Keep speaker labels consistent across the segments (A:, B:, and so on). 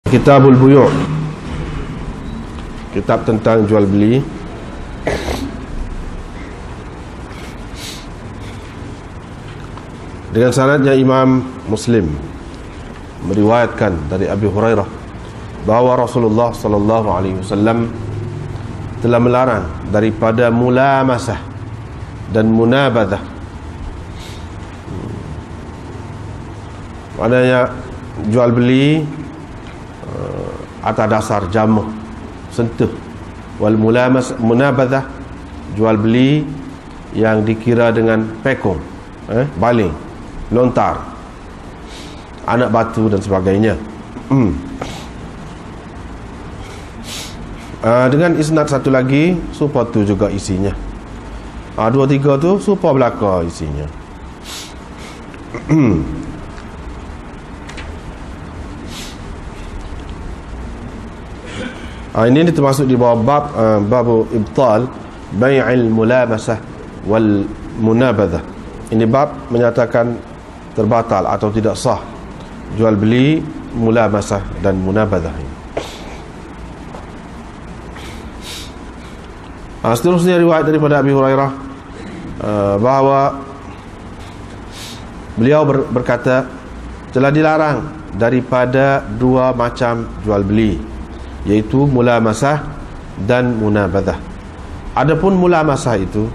A: Kitabul Buyu', kitab tentang jual beli. Dengan sanadnya Imam Muslim meriwayatkan dari Abi Hurairah bahawa Rasulullah sallallahu alaihi wasallam telah melarang daripada mulamasah dan munabadah. Maknanya jual beli atas dasar jamuh, sentuh. Wal munabadah, jual beli yang dikira dengan pekong, baling, lontar, anak batu dan sebagainya. Dengan isnad satu lagi, supaya tu juga isinya. Dua tiga tu supaya belaka isinya. Ini termasuk di bawah bab babu ibtal bai'il mulamasah wal munabadah. Ini bab menyatakan terbatal atau tidak sah jual beli mulamasah dan munabadah. Seterusnya riwayat daripada Abi Hurairah bahawa beliau berkata, telah dilarang daripada dua macam jual beli, yaitu mulamasah dan munabadah. Adapun mulamasah itu,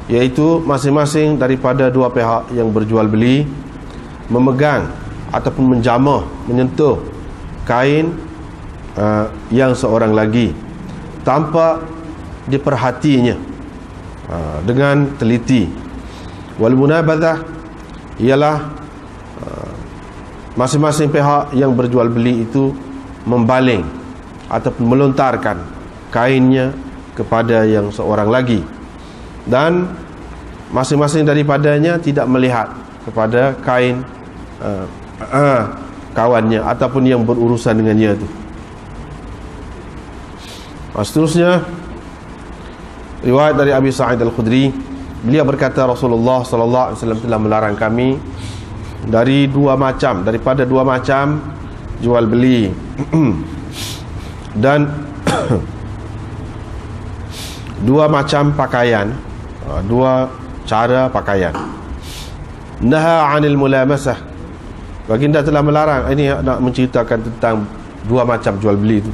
A: yaitu masing-masing daripada dua pihak yang berjual beli memegang ataupun menjamah, menyentuh kain yang seorang lagi tanpa diperhatinya dengan teliti. Wal munabadah ialah masing-masing pihak yang berjual beli itu membaling ataupun melontarkan kainnya kepada yang seorang lagi, dan masing-masing daripadanya tidak melihat kepada kain kawannya ataupun yang berurusan dengannya itu. Seterusnya riwayat dari Abi Sa'id Al-Khudri, beliau berkata Rasulullah sallallahu alaihi wasallam telah melarang kami daripada dua macam jual beli dan dua macam pakaian, dua cara pakaian. Naha 'anil mulamasah, baginda telah melarang. Ini nak menceritakan tentang dua macam jual beli itu.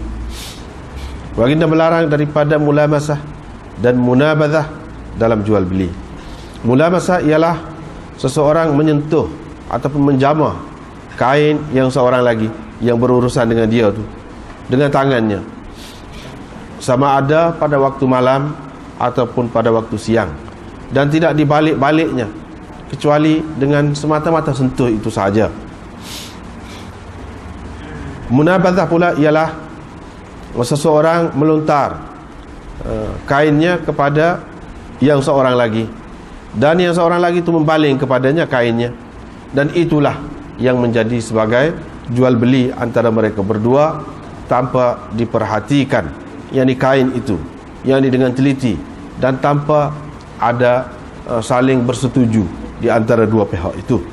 A: Baginda melarang daripada mulamasah dan munabadah dalam jual beli. Mulamasah ialah seseorang menyentuh ataupun menjamah kain yang seorang lagi yang berurusan dengan dia tu dengan tangannya, sama ada pada waktu malam ataupun pada waktu siang, dan tidak dibalik-baliknya kecuali dengan semata-mata sentuh itu sahaja. Munabadah pula ialah seseorang melontar kainnya kepada yang seorang lagi, dan yang seorang lagi itu membaling kepadanya kainnya, dan itulah yang menjadi sebagai jual beli antara mereka berdua tanpa diperhatikan, yakni kain itu, yakni dengan teliti, dan tanpa ada saling bersetuju di antara dua pihak itu.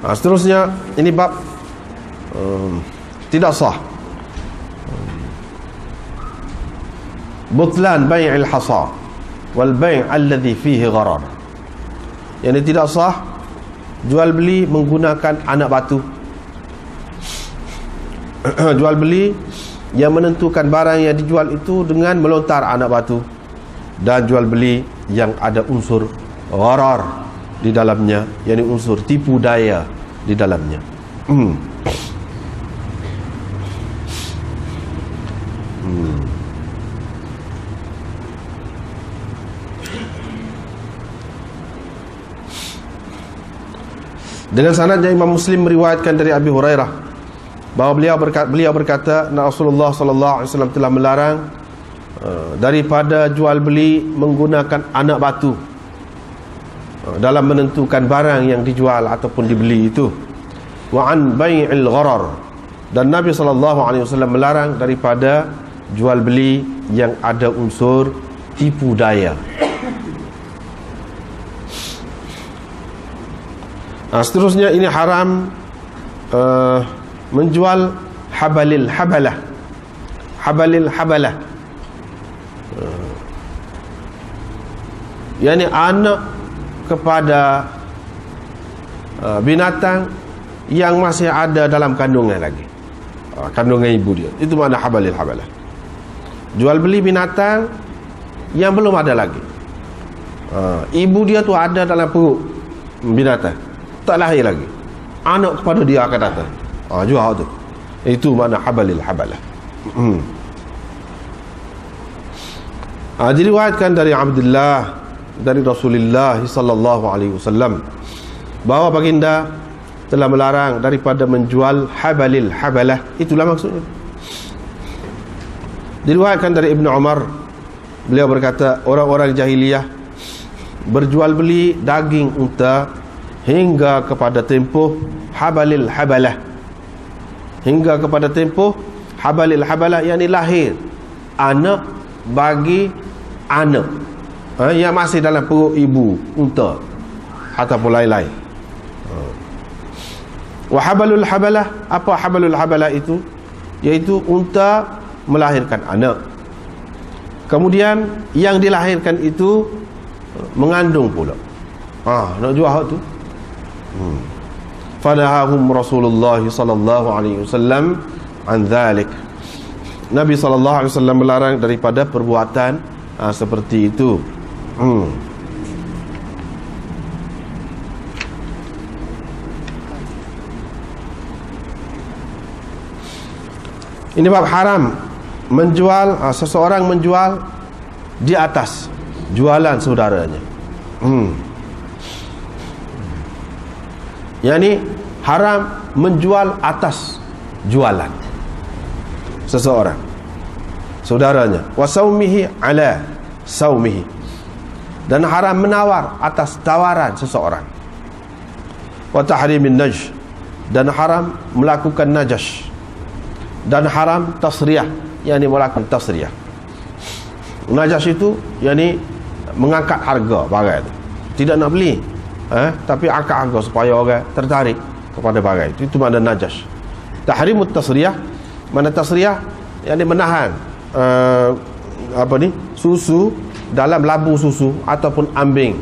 A: Seterusnya ini bab tidak sah butlan bai'il hasa wal bai' alladhi fihi gharar. Yang ini tidak sah jual beli menggunakan anak batu, jual beli yang menentukan barang yang dijual itu dengan melontar anak batu, dan jual beli yang ada unsur gharar di dalamnya, yakni unsur tipu daya di dalamnya. Dengan sanadnya Imam Muslim meriwayatkan dari Abi Hurairah bahawa beliau berkata Rasulullah sallallahu alaihi wasallam telah melarang daripada jual beli menggunakan anak batu dalam menentukan barang yang dijual ataupun dibeli itu. Wa an bai'il gharar, dan Nabi sallallahu alaihi wasallam melarang daripada jual beli yang ada unsur tipu daya. Seterusnya ini haram menjual habalil habalah. Habalil habalah, yakni anak kepada binatang yang masih ada dalam kandungan lagi, kandungan ibu dia. Itu makna habalil habalah. Jual beli binatang yang belum ada lagi, ibu dia tu ada dalam perut binatang, tak lahir lagi, anak kepada dia akan datang, jual tu. Itu makna habalil habalah. Diriwayatkan dari Abdullah dari Rasulullah sallallahu alaihi wasallam bahawa baginda telah melarang daripada menjual habalil habalah. Itulah maksudnya. Diriwayatkan dari Ibnu Umar, beliau berkata, orang-orang jahiliyah berjual beli daging unta hingga kepada tempoh habalil habalah. Hingga kepada tempoh habalil habalah, yakni lahir anak bagi anak yang masih dalam perut ibu unta ataupun lain-lain. Wa habalul habalah, apa habalul habalah itu? Iaitu unta melahirkan anak, kemudian yang dilahirkan itu mengandung pula. Nak jual hak tu. Fanahahum Rasulullah sallallahu alaihi wasallam an dhalik. Nabi sallallahu alaihi wasallam melarang daripada perbuatan seperti itu. Ini bab haram menjual, seseorang menjual di atas jualan saudaranya. Yani haram menjual atas jualan seseorang saudaranya. Wa saumihi ala saumihi, dan haram menawar atas tawaran seseorang. Wa tahrimin najsh, dan haram melakukan najash, dan haram tasriyah, yakni melakukan tasriyah. Najash itu yakni mengangkat harga barang itu, tidak nak beli, tapi angkat harga supaya orang tertarik kepada barang itu. Itu makna najash. Tahrimut tasriyah, mana tasriyah yakni menahan susu dalam labu susu ataupun ambing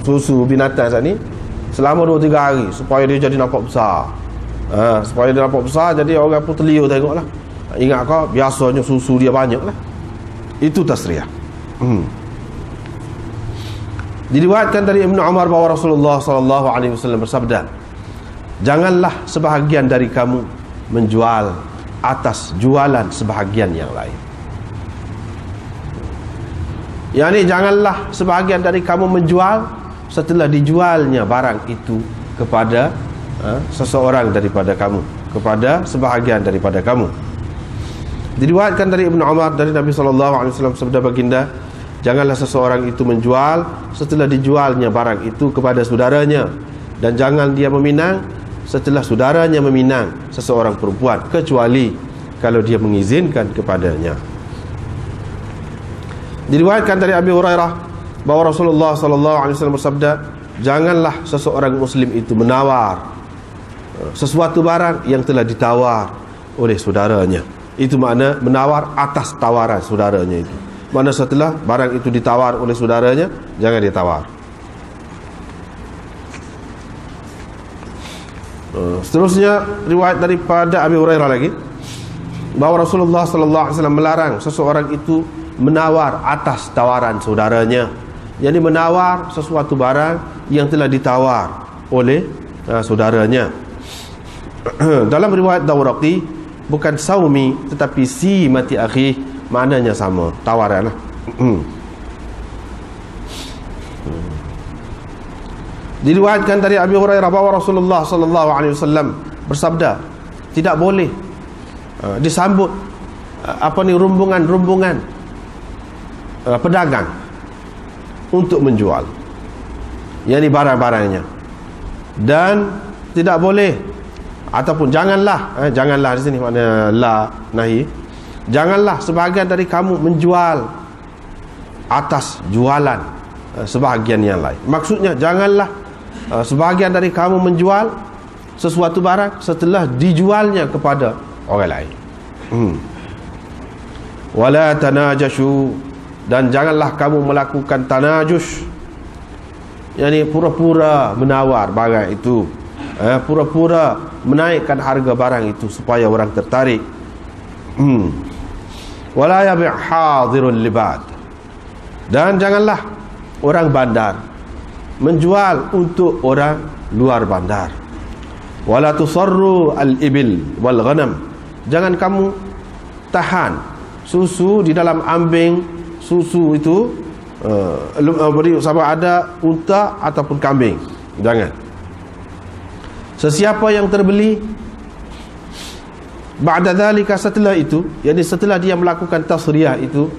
A: susu binatang saat ni selama 2-3 hari supaya dia jadi nampak besar. Supaya dia nampak besar, jadi orang pun terliur tengoklah. Ingat kau biasanya susu dia banyak lah. Itu tasriyah. Diriwayatkan dari Ibnu Umar bahawa Rasulullah sallallahu alaihi wasallam bersabda, janganlah sebahagian dari kamu menjual atas jualan sebahagian yang lain. Yani janganlah sebahagian dari kamu menjual setelah dijualnya barang itu kepada seseorang daripada kamu, kepada sebahagian daripada kamu. Diriwayatkan dari Ibnu Umar dari Nabi sallallahu alaihi wasallam sabda baginda, janganlah seseorang itu menjual setelah dijualnya barang itu kepada saudaranya, dan jangan dia meminang setelah saudaranya meminang seseorang perempuan, kecuali kalau dia mengizinkan kepadanya. Diriwayatkan dari Abi Hurairah bahawa Rasulullah sallallahu alaihi wasallam bersabda, janganlah seseorang muslim itu menawar sesuatu barang yang telah ditawar oleh saudaranya. Itu makna menawar atas tawaran saudaranya itu. Makna setelah barang itu ditawar oleh saudaranya, jangan dia tawar. Seterusnya riwayat daripada Abi Hurairah lagi bahawa Rasulullah sallallahu alaihi wasallam melarang seseorang itu menawar atas tawaran saudaranya. Jadi menawar sesuatu barang yang telah ditawar oleh saudaranya. Dalam riwayat Dawraqi, bukan saumi tetapi si mati akhi, maknanya sama, tawaran lah. Diriwayatkan dari Abi Hurairah bahawa Rasulullah sallallahu alaihi wasallam bersabda, tidak boleh disambut rumbungan pedagang untuk menjual, yakni barang-barangnya, dan tidak boleh ataupun janganlah di sini makna la nahi, janganlah sebahagian dari kamu menjual atas jualan sebahagian yang lain. Maksudnya janganlah sebahagian dari kamu menjual sesuatu barang setelah dijualnya kepada orang lain. Wala tanajashu, dan janganlah kamu melakukan tanajush, yakni pura-pura menawar barang itu, pura-pura menaikkan harga barang itu supaya orang tertarik. Wala yabi' hadirul libad, dan janganlah orang bandar menjual untuk orang luar bandar. Wala tusarru al-ibil wal ghanam, jangan kamu tahan susu di dalam ambing susu itu, sama ada unta ataupun kambing, jangan. Sesiapa yang terbeli ba'da dhalika, setelah itu, yakni setelah dia melakukan tasriyah itu,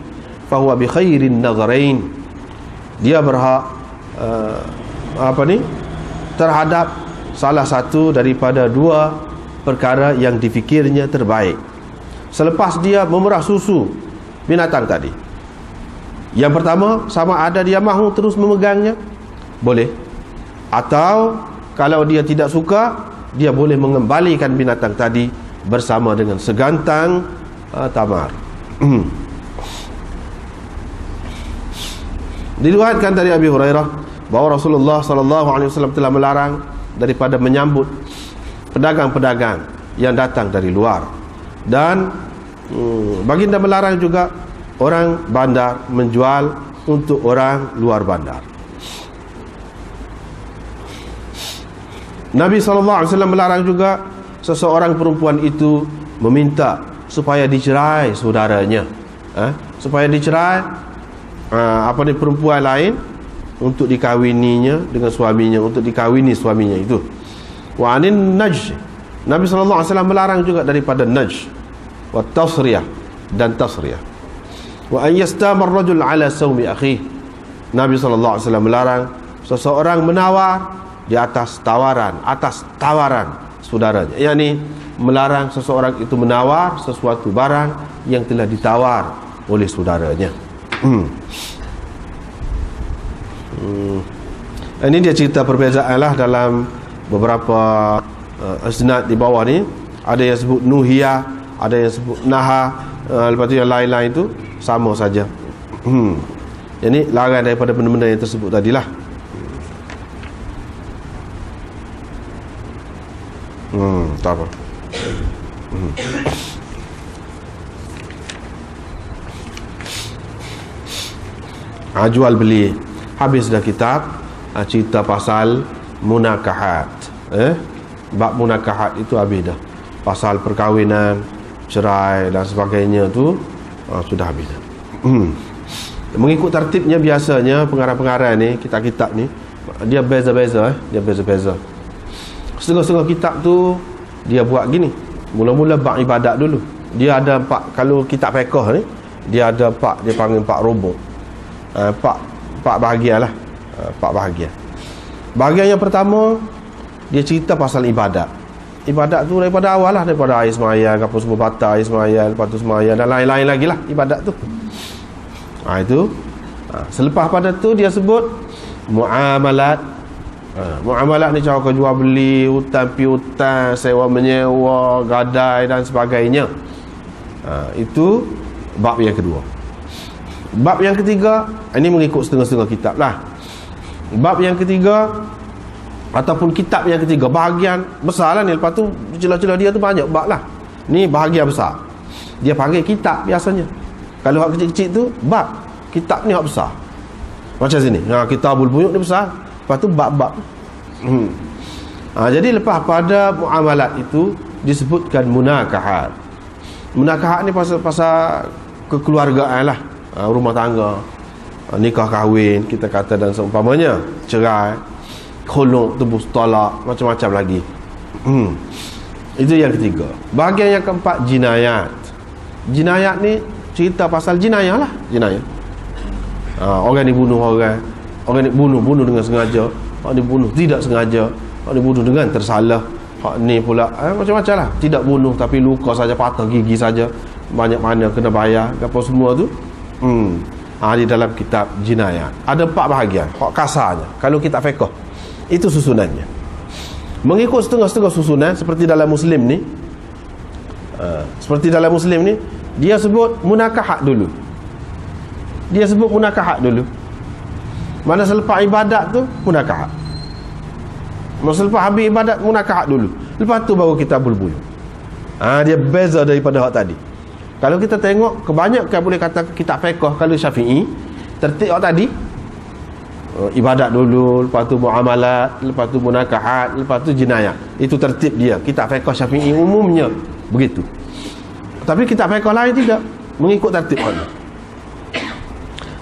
A: fahuwa bi khairin nazarain, dia berhak terhadap salah satu daripada dua perkara yang difikirnya terbaik selepas dia memerah susu binatang tadi. Yang pertama, sama ada dia mahu terus memegangnya, boleh, atau kalau dia tidak suka, dia boleh mengembalikan binatang tadi bersama dengan segantang tamar. Diriwayatkan dari Abi Hurairah bahawa Rasulullah SAW telah melarang daripada menyambut pedagang-pedagang yang datang dari luar, dan baginda melarang juga orang bandar menjual untuk orang luar bandar. Nabi SAW melarang juga seseorang perempuan itu meminta supaya dicerai saudaranya, supaya dicerai perempuan lain untuk dikawininya dengan suaminya, untuk dikawini suaminya itu. Wa anin najsh, Nabi SAW melarang juga daripada najsh wa tasriyah, dan tasriyah. Wa an yastamar rajul ala sawmi akhi, Nabi SAW melarang seseorang menawar di atas tawaran saudaranya, yakni melarang seseorang itu menawar sesuatu barang yang telah ditawar oleh saudaranya. Ini dia cerita perbezaan lah dalam beberapa isnad di bawah ni. Ada yang sebut nuhiya, ada yang sebut naha, lepas tu yang lain-lain tu sama saja. Ini larang daripada benda-benda yang tersebut tadilah. Tak apa. Jual beli. Habis dah kitab cerita pasal munakahat. Bab munakahat itu habis dah. Pasal perkahwinan, cerai dan sebagainya tu sudah habis dah. Mengikut tertibnya biasanya pengarang-pengarang ni, kitab-kitab ni dia beza-beza, dia beza-beza. Setengah-setengah kitab tu dia buat gini. Mula-mula bab ibadat dulu. Dia ada 4, kalau kitab fiqh ni dia ada 4, dia panggil 4 rubuk. 4 bahagian lah. 4 bahagian. Bahagian yang pertama dia cerita pasal ibadat. Ibadat tu daripada awal lah, daripada air semayang, apa semua batal air semayang, lepas tu semayang dan lain-lain lagi lah ibadat tu. Itu selepas pada tu dia sebut muamalat. Muamalat ni cara kau jual beli, hutang piutang, sewa menyewa, gadai dan sebagainya. Itu bab yang kedua. Bab yang ketiga, ini mengikut setengah-setengah kitab lah. Bab yang ketiga ataupun kitab yang ketiga, bahagian besar lah ni. Lepas tu celah-celah dia tu banyak bab lah. Ni bahagian besar, dia panggil kitab biasanya. Kalau hak kecil-kecil tu bab, kitab ni hak besar. Macam sini, kitabul buyuk ni besar. Lepas tu bab-bab. Jadi lepas pada muamalat itu disebutkan munakahat. Munakahat ni pasal kekeluargaan lah, rumah tangga, nikah kahwin kita kata, dan seumpamanya, cerai, khuluk, tebus talak, macam-macam lagi. Itu yang ketiga. Bahagian yang keempat, jinayat. Jinayat ni cerita pasal jinayah lah, jinayah. Orang dibunuh orang dibunuh dengan sengaja, orang dibunuh tidak sengaja, orang dibunuh dengan tersalah, hak ni pula macam-macam lah. Tidak bunuh tapi luka saja, patah gigi saja, banyak mana kena bayar, apa semua tu. Di dalam kitab jinayat ada 4 bahagian, hak kasarnya. Kalau kitab fiqh Itu susunannya. Mengikut setengah-setengah susunan seperti dalam Muslim ni, dia sebut munakahat dulu. Mana selepas ibadat tu munakahat. Masa selepas habis ibadat munakahat dulu. Lepas tu baru kita berbuyut. Dia beza daripada hak tadi. Kalau kita tengok kebanyakan boleh kata kitab fiqh kalau Syafi'i, tertib hak tadi, ibadat dulu, lepas tu muamalat, lepas tu munakahat, lepas tu jinayah. Itu tertib dia. Kitab fiqh Syafi'i umumnya begitu. Tapi kitab fiqh lain tidak mengikut tertib hak ni.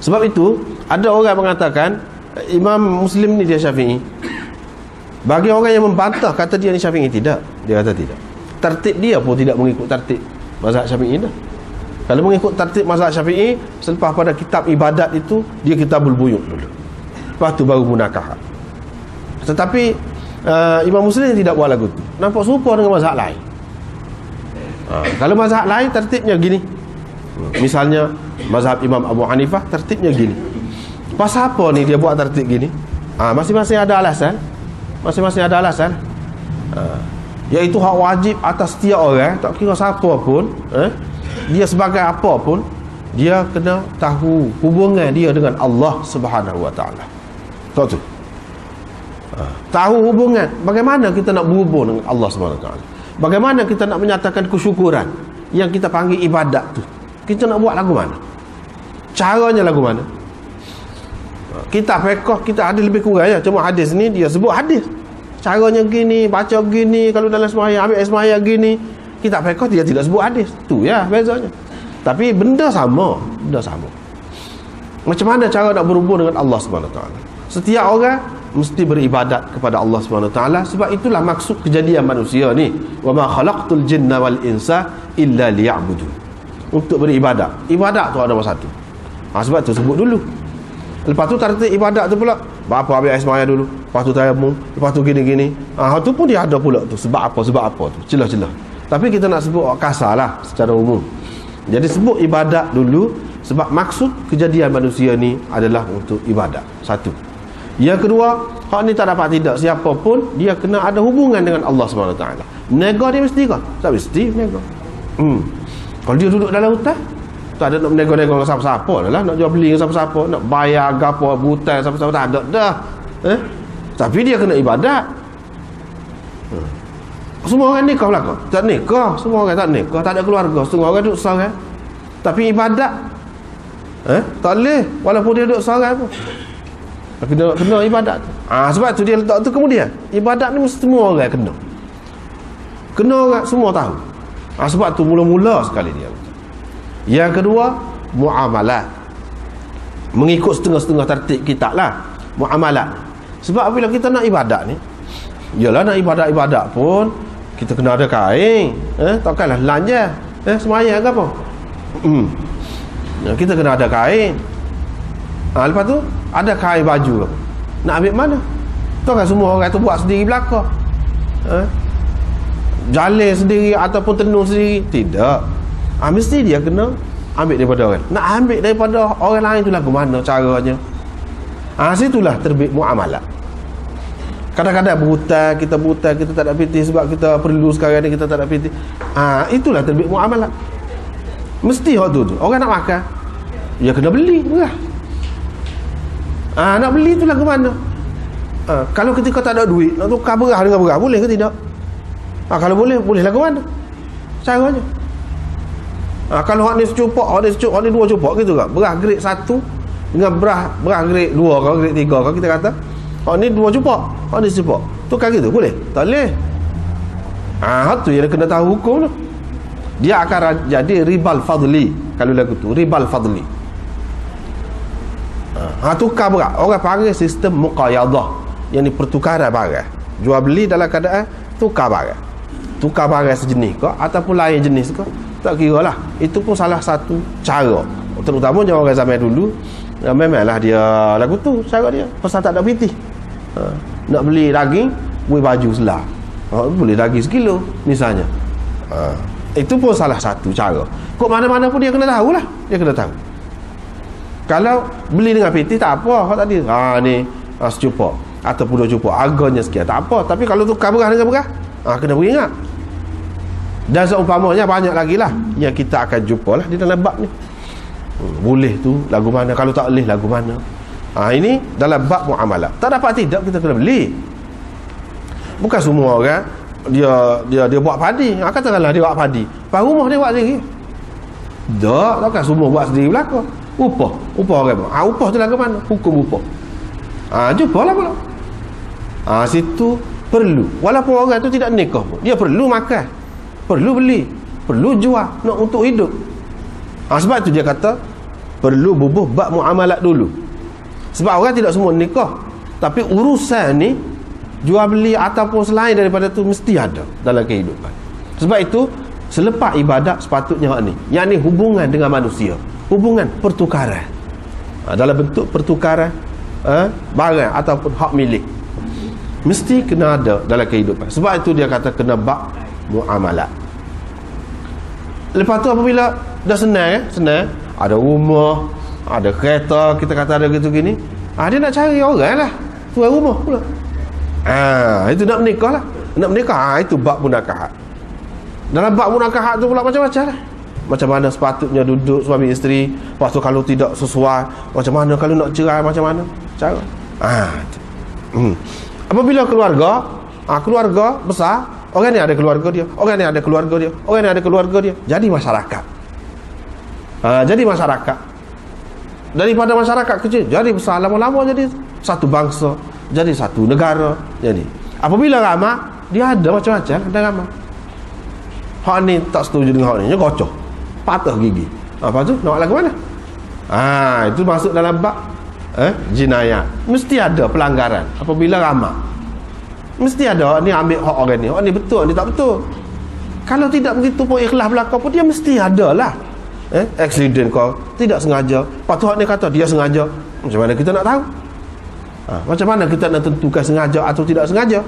A: Sebab itu ada orang mengatakan Imam Muslim ni dia Syafi'i. Bagi orang yang membantah kata dia ni Syafi'i, tidak. Dia kata tidak. Tertib dia pun tidak mengikut tertib mazhab Syafi'i dah. Kalau mengikut tertib mazhab Syafi'i, selepas pada kitab ibadat itu dia kitabul buyut dulu. Lepas tu baru munakahat. Tetapi Imam Muslim tidak buat lagu tu. Nampak serupa dengan mazhab lain. Kalau mazhab lain tertibnya gini. Misalnya mazhab Imam Abu Hanifah tertibnya gini. Pasal apa ni dia buat tertib gini? Masing-masing ada alasan. Iaitu hak wajib atas setiap orang, tak kira siapa pun, dia sebagai apa pun, dia kena tahu hubungan dia dengan Allah Subhanahu Wa Taala. Tahu tu? Tahu hubungan. Bagaimana kita nak berhubung dengan Allah Subhanahu Wa Taala? Bagaimana kita nak menyatakan kesyukuran yang kita panggil ibadat tu? Kita nak buat lagu mana? Caranya lagu mana? Kitab fiqh kita ada lebih kurang ya. Cuma hadis ni dia sebut hadis. Caranya gini, baca gini, kalau dalam sembahyang ambil sembahyang gini. Kitab fiqh dia tidak sebut hadis. Tu ya bezanya. Tapi benda sama. Macam mana cara nak berhubung dengan Allah Subhanahu Wa Taala? Setiap orang mesti beribadat kepada Allah Subhanahu Wa Taala, sebab itulah maksud kejadian manusia ni. Wa ma khalaqtul jinna wal insa illa liya'budun. Untuk beribadat. Ibadat tu ada nombor satu. Sebab tu sebut dulu. Lepas tu tertib ibadat tu pula. Bapa ambil air sembahyang dulu, lepas tu tayamum, lepas tu gini-gini. Tu pun dia ada pula tu. Sebab apa tu. Celah-celah. Tapi kita nak sebut kasar lah secara umum. Jadi sebut ibadat dulu, sebab maksud kejadian manusia ni adalah untuk ibadat. Satu. Yang kedua, hak ni tak dapat tidak siapa pun dia kena ada hubungan dengan Allah SWT. Nego dia mesti ke? Tak mesti nego. Kalau dia duduk dalam hutan, tak ada nak menego-nego dengan siapa-siapa lah, nak jual beli dengan siapa-siapa, nak bayar gapo hutang siapa-siapa, tak ada dah. Tapi dia kena ibadat. Semua orang nikah belaka? Tak nikah. Semua orang tak nikah, tak ada keluarga. Semua orang duduk seorang. Tapi ibadat tak boleh walaupun dia duduk seorang pun. Tapi dia kena ibadat. Sebab tu dia letak tu kemudian. Ibadat ni mesti semua orang kena. Kena orang semua tahu. Sebab tu mula-mula sekali dia. Yang kedua, muamalat. Mengikut setengah-setengah tertib kita lah. Muamalat. Sebab apabila kita nak ibadat ni, yalah nak ibadat-ibadat pun kita kena ada kain. Takkanlah belanja. Semayang ke apa? Kita kena ada kain. Lepas tu ada kain baju. Nak ambil mana? Takkan semua orang tu buat sendiri belaka. Jalin sendiri ataupun tenun sendiri. Tidak. Mesti dia kena ambil daripada orang. Nak ambil daripada orang lain tu lagu mana caranya? Situlah terbit muamalah. Kadang-kadang berhutang, kita tak ada piti sebab kita perlu sekarang ni, kita tak ada piti. Itulah terbit muamalah. Mesti hak tu. Orang nak makan, dia kena beli murah. Nak beli tu lagu mana? Kalau ketika tak ada duit, nak tukar beras dengan beras, boleh ke tidak? Kalau boleh lagu mana? Caranya. Kalau hak ni secupak, hak ni dua cupak gitu ke? Beras grade 1 dengan beras grade 2 ke, grade 3 ke kita kata. Hak ni dua cupak, hak ni secupak. Tukar gitu boleh? Tak boleh. Hak tu yang kena tahu hukum tu. Dia akan jadi ribal fadli. Kalau lagu tu ribal fadli. Tukar beras. Orang panggil sistem muqayadah. Yang ni pertukaran barang. Jual beli dalam keadaan tukar barang. Tukar barang sejenis ke ataupun lain jenis ke, tak kira lah. Itu pun salah satu cara. Terutamanya orang zaman dulu, memanglah dia lagu tu cara dia. Pasal tak ada pitih. Nak beli daging, beli baju selah. Boleh daging sekilo misalnya. Itu pun salah satu cara. Kok mana-mana pun dia kena tahu lah. Dia kena tahu. Kalau beli dengan pitih tak apa. Hak tadi ni secupak. ataupun 2 cupok, harganya sekian, tak apa. Tapi kalau tukar beras dengan beras, kena beringat. Dan seumpamanya banyak lagi lah yang kita akan jumpa lah di dalam bab ni. Boleh tu lagu mana, kalau tak boleh lagu mana. Ini dalam bab muamalah. Tak dapat tidak, kita kena beli. Bukan semua orang dia buat padi. Katakanlah dia buat padi, pas rumah dia buat sendiri. Takkan semua buat sendiri belaka. Upah orang buat. Upah tu lagu mana, hukum upah. Jumpalah pula. Situ perlu, walaupun orang tu tidak nikah pun, dia perlu makan, perlu beli, perlu jual nak untuk hidup. Sebab tu dia kata perlu bubuh bab muamalat dulu. Sebab orang tidak semua nikah, tapi urusan ni jual beli ataupun selain daripada tu mesti ada dalam kehidupan. Sebab itu selepas ibadat sepatutnya hak ni, yang ni hubungan dengan manusia, hubungan pertukaran, dalam bentuk pertukaran barang ataupun hak milik, mesti kena ada dalam kehidupan. Sebab itu dia kata kena bab muamalat. Lepas tu apabila dah senang, ada rumah, ada kereta, kita kata ada gitu gini, dia nak cari orang lah tuan rumah pula. Itu nak menikah lah. Nak menikah, itu bab munakahat. Dalam bab munakahat tu pula macam-macam lah. Macam mana sepatutnya duduk suami isteri, lepas tu kalau tidak sesuai, macam mana kalau nak cerai, macam mana cara. Apabila keluarga besar, orang ni ada keluarga dia, orang ni ada keluarga dia, orang ni ada keluarga dia, jadi masyarakat. Jadi masyarakat. Daripada masyarakat kecil jadi besar, lama-lama jadi satu bangsa, jadi satu negara. Jadi apabila ramai, dia ada macam-macam, ada ramai. Hak ni tak setuju dengan hak ni, dia kocok, patah gigi. Lepas tu nak lagu mana? Itu masuk dalam bab jinayah. Mesti ada pelanggaran apabila ramai. Mesti ada ni ambil hak orang ni, hak ni betul, ni tak betul. Kalau tidak begitu pun ikhlas belaka pun, dia mesti ada lah accident kau tidak sengaja. Lepas tu hak ni kata dia sengaja. Macam mana kita nak tahu? Macam mana kita nak tentukan sengaja atau tidak sengaja?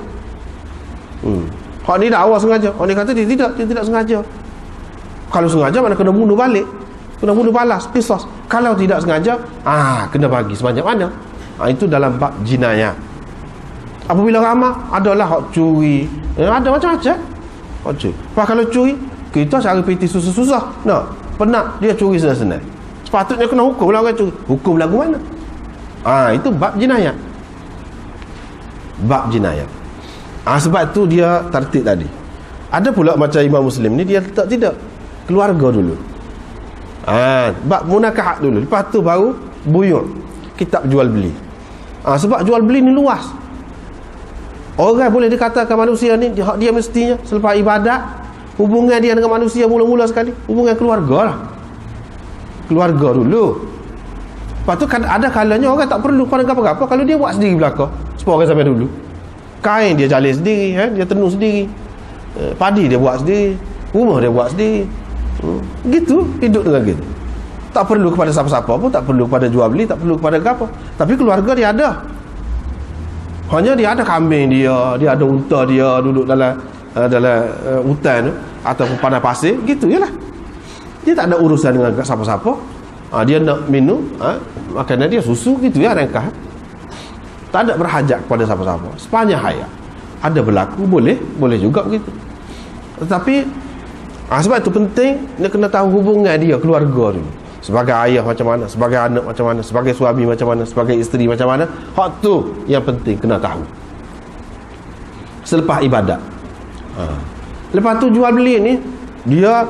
A: Hak ni dah awal sengaja, hak ni kata dia tidak sengaja. Kalau sengaja mana kena bunuh balik, kena bunuh balas, qisas. Kalau tidak sengaja, kena bagi sebanyak mana. Itu dalam bab jinayah. Apabila ramah, adalah hak curi, ada macam-macam hak curi. Lepas kalau curi, kita cari piti susah-susah, penat dia curi senang-senang, sepatutnya kena hukum lah orang curi. Hukum lagu mana? Itu bab jinayah. Bab jinayah. Sebab tu dia tertib tadi. Ada pula macam Imam Muslim ni, dia letak tidak keluarga dulu, bab munakahat dulu, lepas tu baru buyur, kitab jual beli. Sebab jual beli ni luas. Orang boleh dikatakan manusia ni dia mestinya selepas ibadat, hubungan dia dengan manusia mula-mula sekali hubungan keluarga lah. Keluarga dulu. Lepas tu kan ada kalanya orang tak perlu pada apa-apa kalau dia buat sendiri belaka. Sebab orang sampai dulu, kain dia jalin sendiri, dia tenun sendiri, padi dia buat sendiri, rumah dia buat sendiri. Gitu, hidup dengan gitu. Tak perlu kepada siapa-siapa pun, tak perlu kepada jual beli, tak perlu kepada apa. Tapi keluarga dia ada. Hanya dia ada kambing dia ada unta dia duduk dalam hutan tu ataupun padang pasir, gitu jelah. Dia tak ada urusan dengan siapa-siapa. Dia nak minum makanan dia susu, gitu ya, rengkah. Tak ada berhajat kepada siapa-siapa sepanjang hayat. Ada berlaku, boleh juga begitu. Tetapi sebab itu penting dia kena tahu hubungan dia keluarga dulu. Sebagai ayah macam mana, sebagai anak macam mana, sebagai suami macam mana, sebagai isteri macam mana. Hak tu yang penting kena tahu selepas ibadat. Lepas tu jual beli ni, dia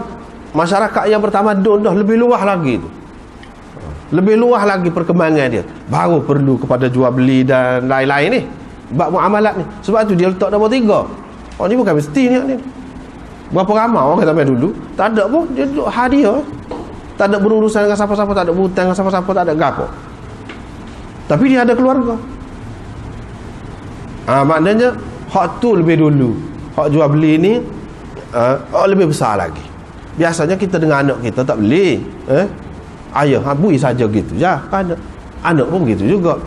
A: masyarakat yang bertamadun dah lebih luas lagi tu. Lebih luas lagi perkembangan dia, baru perlu kepada jual beli dan lain-lain ni, bab muamalat ni. Sebab tu dia letak nombor 3. Ni bukan mesti ni. Berapa ramai orang sampai dulu tak ada pun, dia duduk hadiah, tak ada berurusan dengan siapa-siapa, tak ada berhutang dengan siapa-siapa, tak ada gapo. Tapi dia ada keluarga. Maknanya hak tu lebih dulu. Hak jual beli ni lebih besar lagi. Biasanya kita dengan anak kita tak beli, ayah bui saja gitu ya, anak pun begitu juga,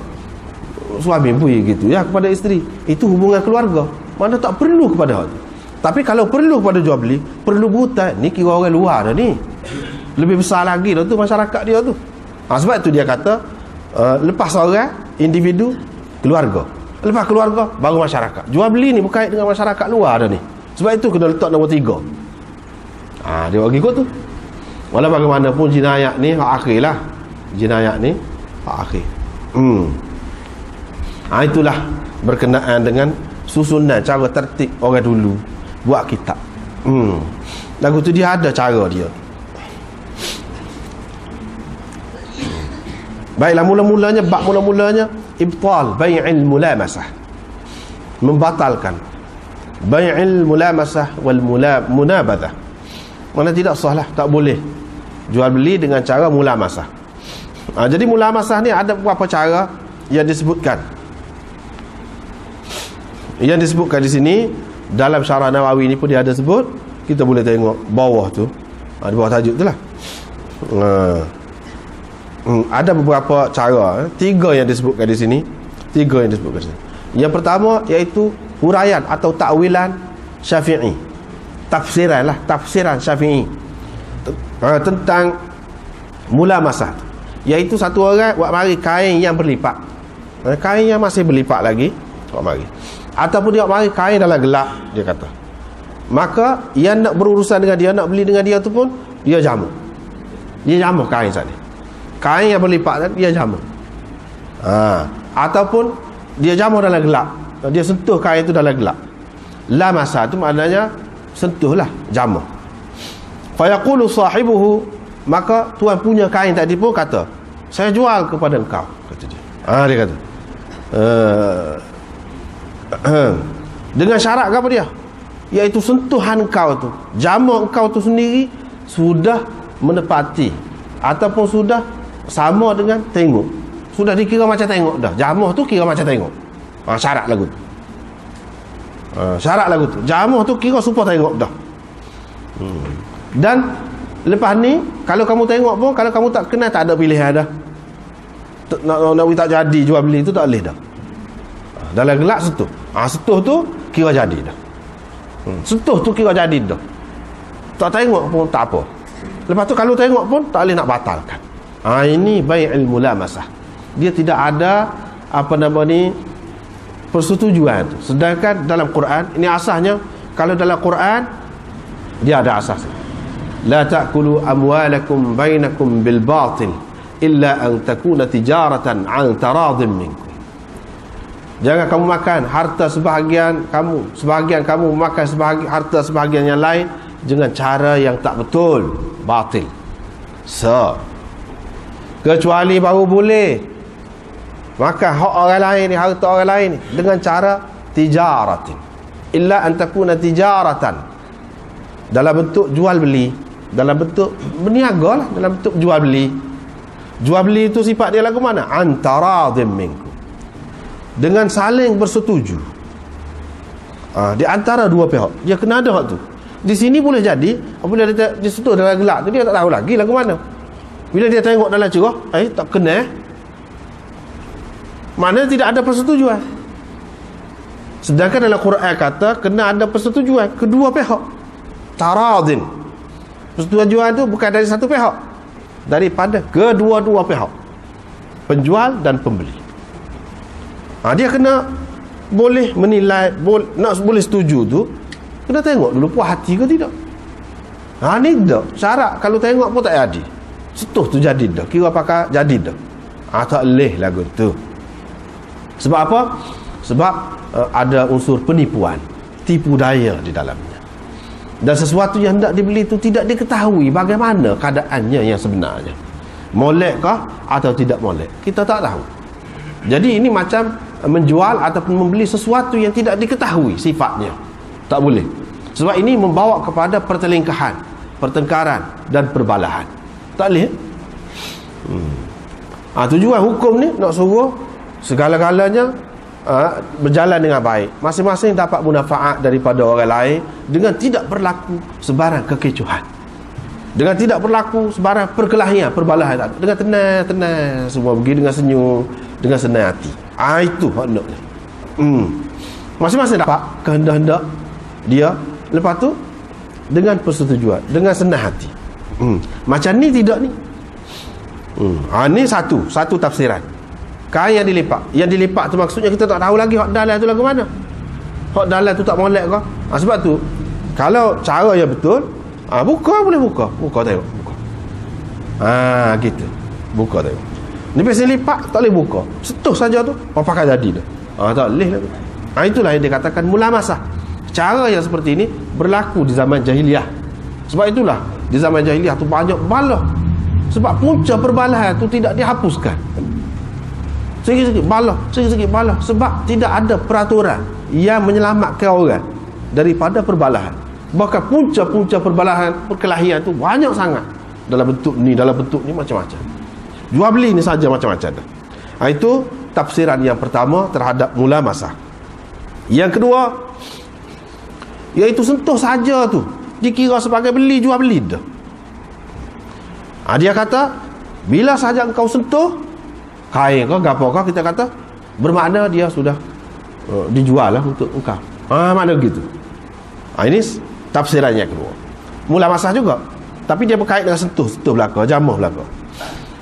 A: suami bui gitu ya kepada isteri. Itu hubungan keluarga, mana tak perlu kepada hak tu. Tapi kalau perlu kepada jual beli, perlu berhutang, ni kira orang luar dah ni, lebih besar lagi dah tu masyarakat dia tu. Sebab tu dia kata lepas orang individu, keluarga, Lepas keluarga, baru masyarakat. Jual beli ni berkait dengan masyarakat luar dah ni. Sebab itu kena letak nombor 3. Dia bagi ikut tu. Walau bagaimanapun jinayat ni hak akhir lah. Jinayat ni hak akhir. Itulah berkenaan dengan susunan cara tertib orang dulu buat kitab. Lagu tu dia ada cara dia. Baiklah, mula-mulanya ibtal bai'il mulamasah, membatalkan bai'il mulamasah wal munabadah. Mana tidak sah lah, tak boleh jual beli dengan cara mulamasah. Jadi mulamasah ni ada beberapa cara yang disebutkan. Yang disebutkan di sini dalam Syarah Nawawi ni pun dia ada sebut. Kita boleh tengok bawah tu, di bawah tajuk tu lah. Ada beberapa cara, 3 yang disebutkan di sini. 3 yang disebutkan di sini. Yang pertama iaitu huraian atau takwilan Syafi'i. Tafsiran Syafi'i tentang mulamasah, iaitu satu orang buat mari kain yang berlipat. Kain yang masih berlipat lagi buat mari. Ataupun dia buat mari kain dalam gelap, dia kata. Maka yang nak berurusan dengan dia, nak beli dengan dia tu pun dia jamu. Dia jamu kain saat ni. Kain yang berlipat dia jamu. Ataupun dia jamu dalam gelap. Dia sentuh kain itu dalam gelap. La masa tu maknanya sentuhlah, jamu. Fa yaqulu sahibuhu, maka tuan punya kain tadi pun kata, saya jual kepada engkau, kata dia. Dia kata. Dengan syarat apa dia? Iaitu sentuhan engkau tu, jamu engkau tu sendiri sudah menepati ataupun sudah sama dengan tengok. Sudah dikira macam tengok dah. Jamuh tu kira macam tengok. Syarat lagu tu. Syarat lagu tu. Jamuh tu kira supaya tengok dah. Dan lepas ni kalau kamu tengok pun, kalau kamu tak kenal, tak ada pilihan dah. Nak tak jadi jual beli tu tak boleh dah. Dalam gelap sentuh. Sentuh tu kira jadi dah. Sentuh tu kira jadi dah. Tak tengok pun tak apa. Lepas tu kalau tengok pun tak boleh nak batalkan. Ini bai'il mulamasah. Dia tidak ada persetujuan. Sedangkan dalam Quran, ini asasnya, kalau dalam Quran dia ada asas. La ta'kulu amwalakum bainakum bil batil illa an takuna tijaratan 'an taradin minkum. Jangan kamu makan harta sebahagian kamu makan harta sebahagian yang lain dengan cara yang tak betul, batil. Kecuali baru boleh makan hak orang lain ni, harta orang lain ni, dengan cara tijaratin. Illa an takuna tijaratan, dalam bentuk jual beli, dalam bentuk berniaga lah, dalam bentuk jual beli. Jual beli itu sifat dia lagu mana? Antaradim minkum, dengan saling bersetuju. Di antara dua pihak dia kena ada hak tu. Di sini boleh jadi apabila dia sentuh dalam gelap tu, dia tak tahu lagi lagu mana. Bila dia tengok dalam cerah, tak kena. Maknanya tidak ada persetujuan. Sedangkan dalam Quran kata kena ada persetujuan kedua pihak. Taradin. Persetujuan tu bukan dari satu pihak, daripada kedua-dua pihak, penjual dan pembeli. Dia kena boleh menilai, boleh setuju tu, kena tengok dulu puas hati ke tidak. Ni tak syarat. Kalau tengok pun tak jadi, setuh tu jadi dah, kira pakai jadi dah. Tak boleh lagu tu. Sebab apa? Sebab ada unsur penipuan, tipu daya di dalamnya. Dan sesuatu yang hendak dibeli itu tidak diketahui bagaimana keadaannya yang sebenarnya. Molek kah atau tidak molek, kita tak tahu. Jadi ini macam menjual ataupun membeli sesuatu yang tidak diketahui sifatnya. Tak boleh. Sebab ini membawa kepada pertelingkahan, pertengkaran dan perbalahan. Tak boleh. Tujuan hukum ni nak suruh segala-galanya berjalan dengan baik. Masing-masing dapat manfaat daripada orang lain dengan tidak berlaku sebarang kekecohan, dengan tidak berlaku sebarang perkelahian, perbalahan. Dengan tenang-tenang semua pergi dengan senyum, dengan senang hati. Itu maknanya. Masing-masing dapat kehendak-hendak dia. Lepas tu dengan persetujuan, dengan senang hati. Macam ni tidak ni. Ni satu tafsiran. Kain yang dilipat tu maksudnya kita tak tahu lagi hak dalam tu lagu mana. Hak dalam tu tak molek ke? Sebab tu kalau cara yang betul, boleh buka tengok, buka. Gitu. Buka tengok. Ni biasa lipat tak boleh buka. Setuh saja tu, pakai jadi dah. Tak boleh lah tu. Itulah yang dikatakan mulamasah. Cara yang seperti ini berlaku di zaman jahiliah. Sebab itulah di zaman jahiliah tu banyak balah. Sebab punca perbalahan tu tidak dihapuskan. Sikit-sikit balah, sikit-sikit balah. Sebab tidak ada peraturan yang menyelamatkan orang daripada perbalahan. Bahkan punca-punca perbalahan, perkelahian tu banyak sangat. Dalam bentuk ni macam-macam. Jual beli ni saja macam-macam dah. Itu tafsiran yang pertama terhadap mulamasah. Yang kedua, iaitu sentuh saja tu dikira sebagai beli jual beli dah. Dia kata bila sahaja engkau sentuh kain kau gapo kau, kita kata bermakna dia sudah dijual lah untuk engkau. Makna gitu. Ini tafsiran yang kedua. Mulamasah juga, tapi dia berkait dengan sentuh belaka, jamah belaka.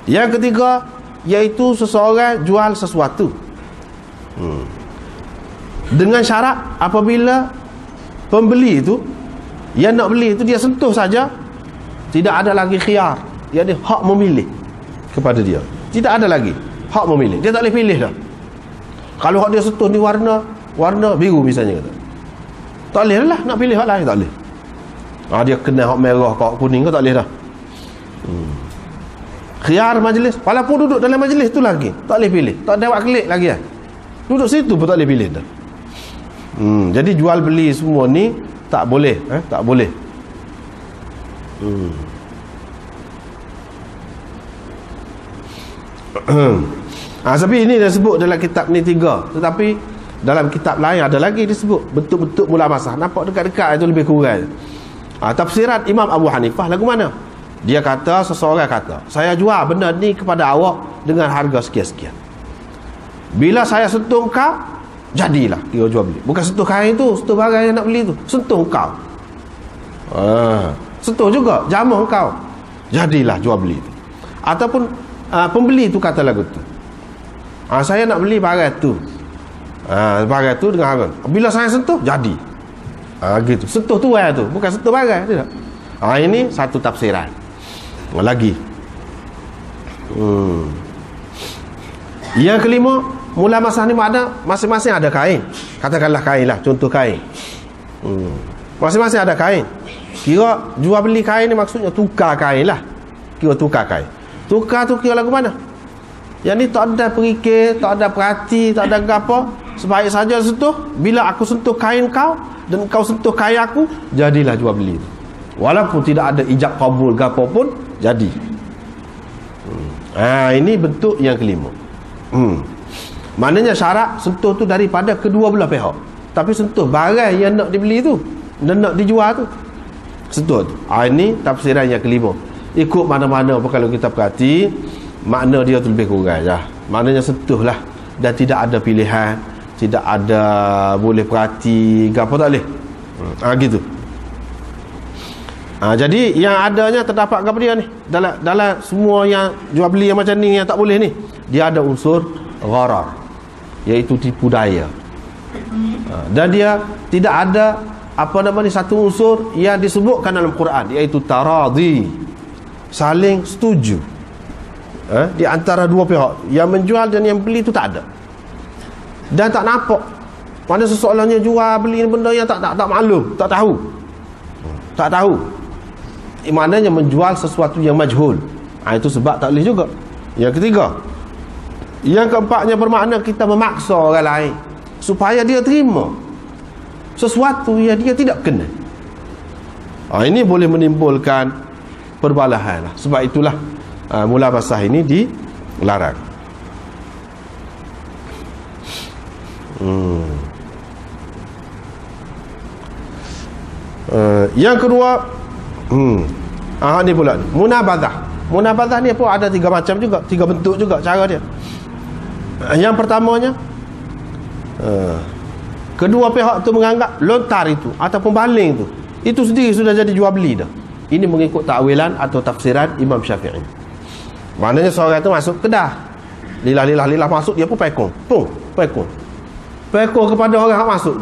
A: Yang ketiga, iaitu seseorang jual sesuatu dengan syarat apabila pembeli itu yang nak beli itu dia sentuh saja, tidak ada lagi khiyar, dia ada hak memilih kepada dia. Tidak ada lagi hak memilih, dia tak boleh pilih dah. Kalau hak dia sentuh ni warna biru misalnya kata, tak boleh lah nak pilih hak lain, tak boleh. Dia kena hak merah hak kuning kau tak boleh dah. Khiyar majlis, walaupun duduk dalam majlis tu lagi tak boleh pilih, tak ada awak klik lagi duduk situ pun tak boleh pilih dah. Jadi jual beli semua ni tak boleh, tak boleh. Tapi ini dah sebut dalam kitab ni 3, tetapi dalam kitab lain ada lagi disebut bentuk-bentuk mulamasah. Nampak dekat-dekat itu lebih kurang. Tafsiran Imam Abu Hanifah lagu mana? Dia kata, seseorang kata, saya jual benda ni kepada awak dengan harga sekian-sekian. Bila saya sentuh kau, jadilah kira jual beli. Bukan sentuh kain tu, sentuh barang yang nak beli tu, sentuh kau. Sentuh juga jamah kau, jadilah jual beli tu. Ataupun pembeli tu kata lagu tu, saya nak beli barang tu, barang tu dengan harga. Bila saya sentuh, jadi. Gitu. Sentuh tu tu, bukan sentuh barang, tidak. Ini satu tafsiran lagi. Yang kelima, mulamasah ni makna masing-masing ada kain. Katakanlah kain lah, contoh kain. Masing-masing ada kain. Kira jual beli kain ni maksudnya tukar kain lah. Kira tukar kain. Tukar tu kira lagu mana? Yang ni tak ada perikir, tak ada perhati, tak ada apa. Sebaik saja sentuh. Bila aku sentuh kain kau dan kau sentuh kain aku, jadilah jual beli tu. Walaupun tidak ada ijab kabul ke apa pun, jadi. Ini bentuk yang kelima. Maknanya syarat sentuh tu daripada kedua belah pihak. Tapi sentuh barang yang nak dibeli tu dan nak dijual tu, sentuh tu. Ini tafsiran yang kelima. Ikut mana-mana apa kalau kita perhati, makna dia tu lebih kurang je. Maknanya sentuh lah, dan tidak ada pilihan, tidak ada boleh perhati ke apa, tak boleh. Gitu. Jadi yang adanya terdapat apa dia ni, dalam semua yang jual beli yang macam ni yang tak boleh ni, dia ada unsur gharar, iaitu tipu daya. Dan dia tidak ada satu unsur yang disebutkan dalam Quran, iaitu taradhi, saling setuju di antara dua pihak, yang menjual dan yang beli itu tak ada. Dan tak nampak mana seseorangnya jual beli benda yang tak maklum, tak tahu. Maknanya menjual sesuatu yang majhul. Itu sebab tak boleh juga. Yang ketiga, yang keempatnya bermakna kita memaksa orang lain supaya dia terima sesuatu yang dia tidak kena. Ini boleh menimbulkan perbalahan lah. Sebab itulah mulamasah ini dilarang. Yang kedua, ni pula Munabadzah ni pun ada 3 macam juga, 3 bentuk juga cara dia. Yang pertamanya, kedua pihak tu menganggap lontar itu ataupun baling itu sendiri sudah jadi jual beli dah. Ini mengikut takwilan atau tafsiran Imam Syafi'i. Maknanya seorang itu masuk kedah, lilah masuk, dia pun pekong. Pung, pekong. Pekong kepada orang yang masuk.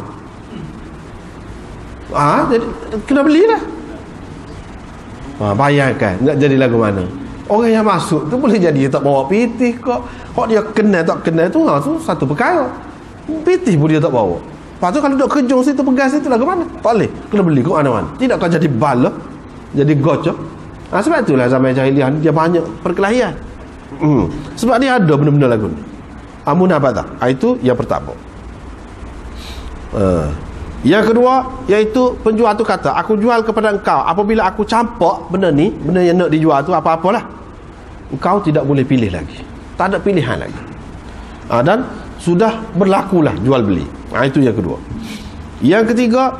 A: Jadi kena belilah. Bayangkan nak jadi lagu mana. Orang yang masuk tu boleh jadi dia tak bawa pitih kok. Hak dia kenal tak kenal tu, tu satu perkara. Pitih pun dia tak bawa. Lepas tu kalau duk kejung situ, pegang situ lagu mana? Tak boleh. Kena beli kat mana-mana. Tidak kau jadi bala, jadi gocok. Sebab itulah zaman jahiliah dia banyak perkelahian. Sebab dia ada benda-benda lagu ni. Munabadah. Itu yang pertama. Yang kedua, iaitu penjual tu kata, aku jual kepada engkau apabila aku campak benda ni, benda yang nak dijual tu apa-apalah, engkau tidak boleh pilih lagi, tak ada pilihan lagi. Dan sudah berlakulah jual beli. Itu yang kedua. Yang ketiga,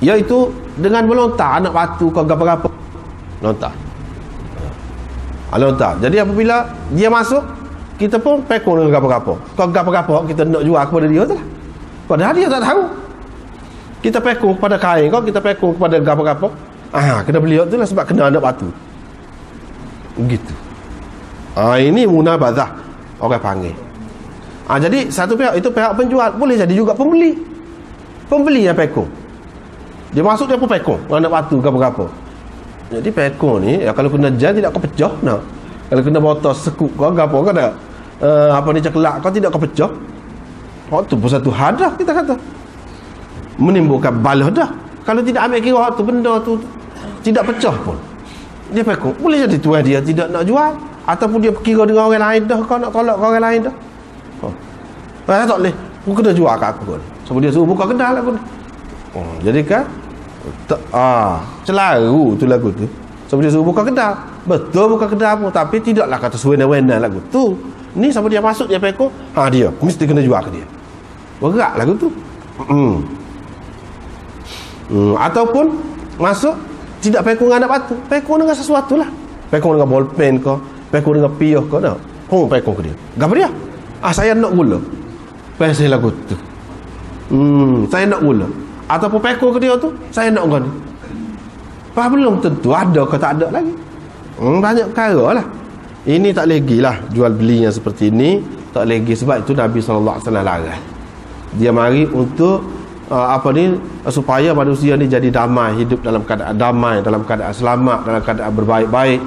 A: iaitu dengan melontar anak batu kau apa-apa lontar. Lontar. Jadi apabila dia masuk, kita pun pekong dengan apa-apa. Kau apa-apa kita nak jual kepada dia tu lah. Padahal dia tak tahu. Kita pekong kepada kain kau, kita pekong kepada gapo-gapo. Kena beli tu lah sebab kena anak batu. Begitu. Ini munabazah orang panggil. Jadi satu pihak itu pihak penjual, boleh jadi juga pembeli. Pembeli yang pekong. Dia masuk dia pun pekong anak batu gapo-gapo. Jadi pekong ni kalau kena jan tidak kau pecah nak. Kalau kena botol sekuk kau gapo kau dah cekelak kau tidak kau pecah. Tu pun satu hadah kita kata. Menimbulkan balah dah. Kalau tidak ambil kira tu benda tu tidak pecah pun, dia pekong. Boleh jadi tuan dia tidak nak jual, ataupun dia kira dengan orang lain dah, kau nak tolak dengan orang lain dah. Tak boleh. Aku kena jual kat aku kan. Sebab dia suruh buka kedai lagu ni. Jadi kan celaru tu lagu tu. Sebab dia suruh buka kedai. Betul buka kedai pun, tapi tidaklah kata sewenang-wenang lagu tu. Ni sama dia masuk dia pekong, dia mesti kena jual ke dia. Berat lagu tu. Ataupun masuk tidak pekong dengan anak batu, pekong dengan sesuatu lah, pekong dengan bolpen ke, pekong dengan piah ke, nak pekong ke dia. Apa dia? Saya nak gula, pensel lagu tu. Saya nak gula. Ataupun pekong ke dia tu, saya nak gula. Belum tentu ada ke tak ada lagi. Banyak perkara lah. Ini tak lagi lah jual beli yang seperti ini, tak lagi. Sebab itu Nabi SAW larang. Dia mari untuk supaya manusia ni jadi damai, hidup dalam keadaan damai, dalam keadaan selamat, dalam keadaan berbaik-baik.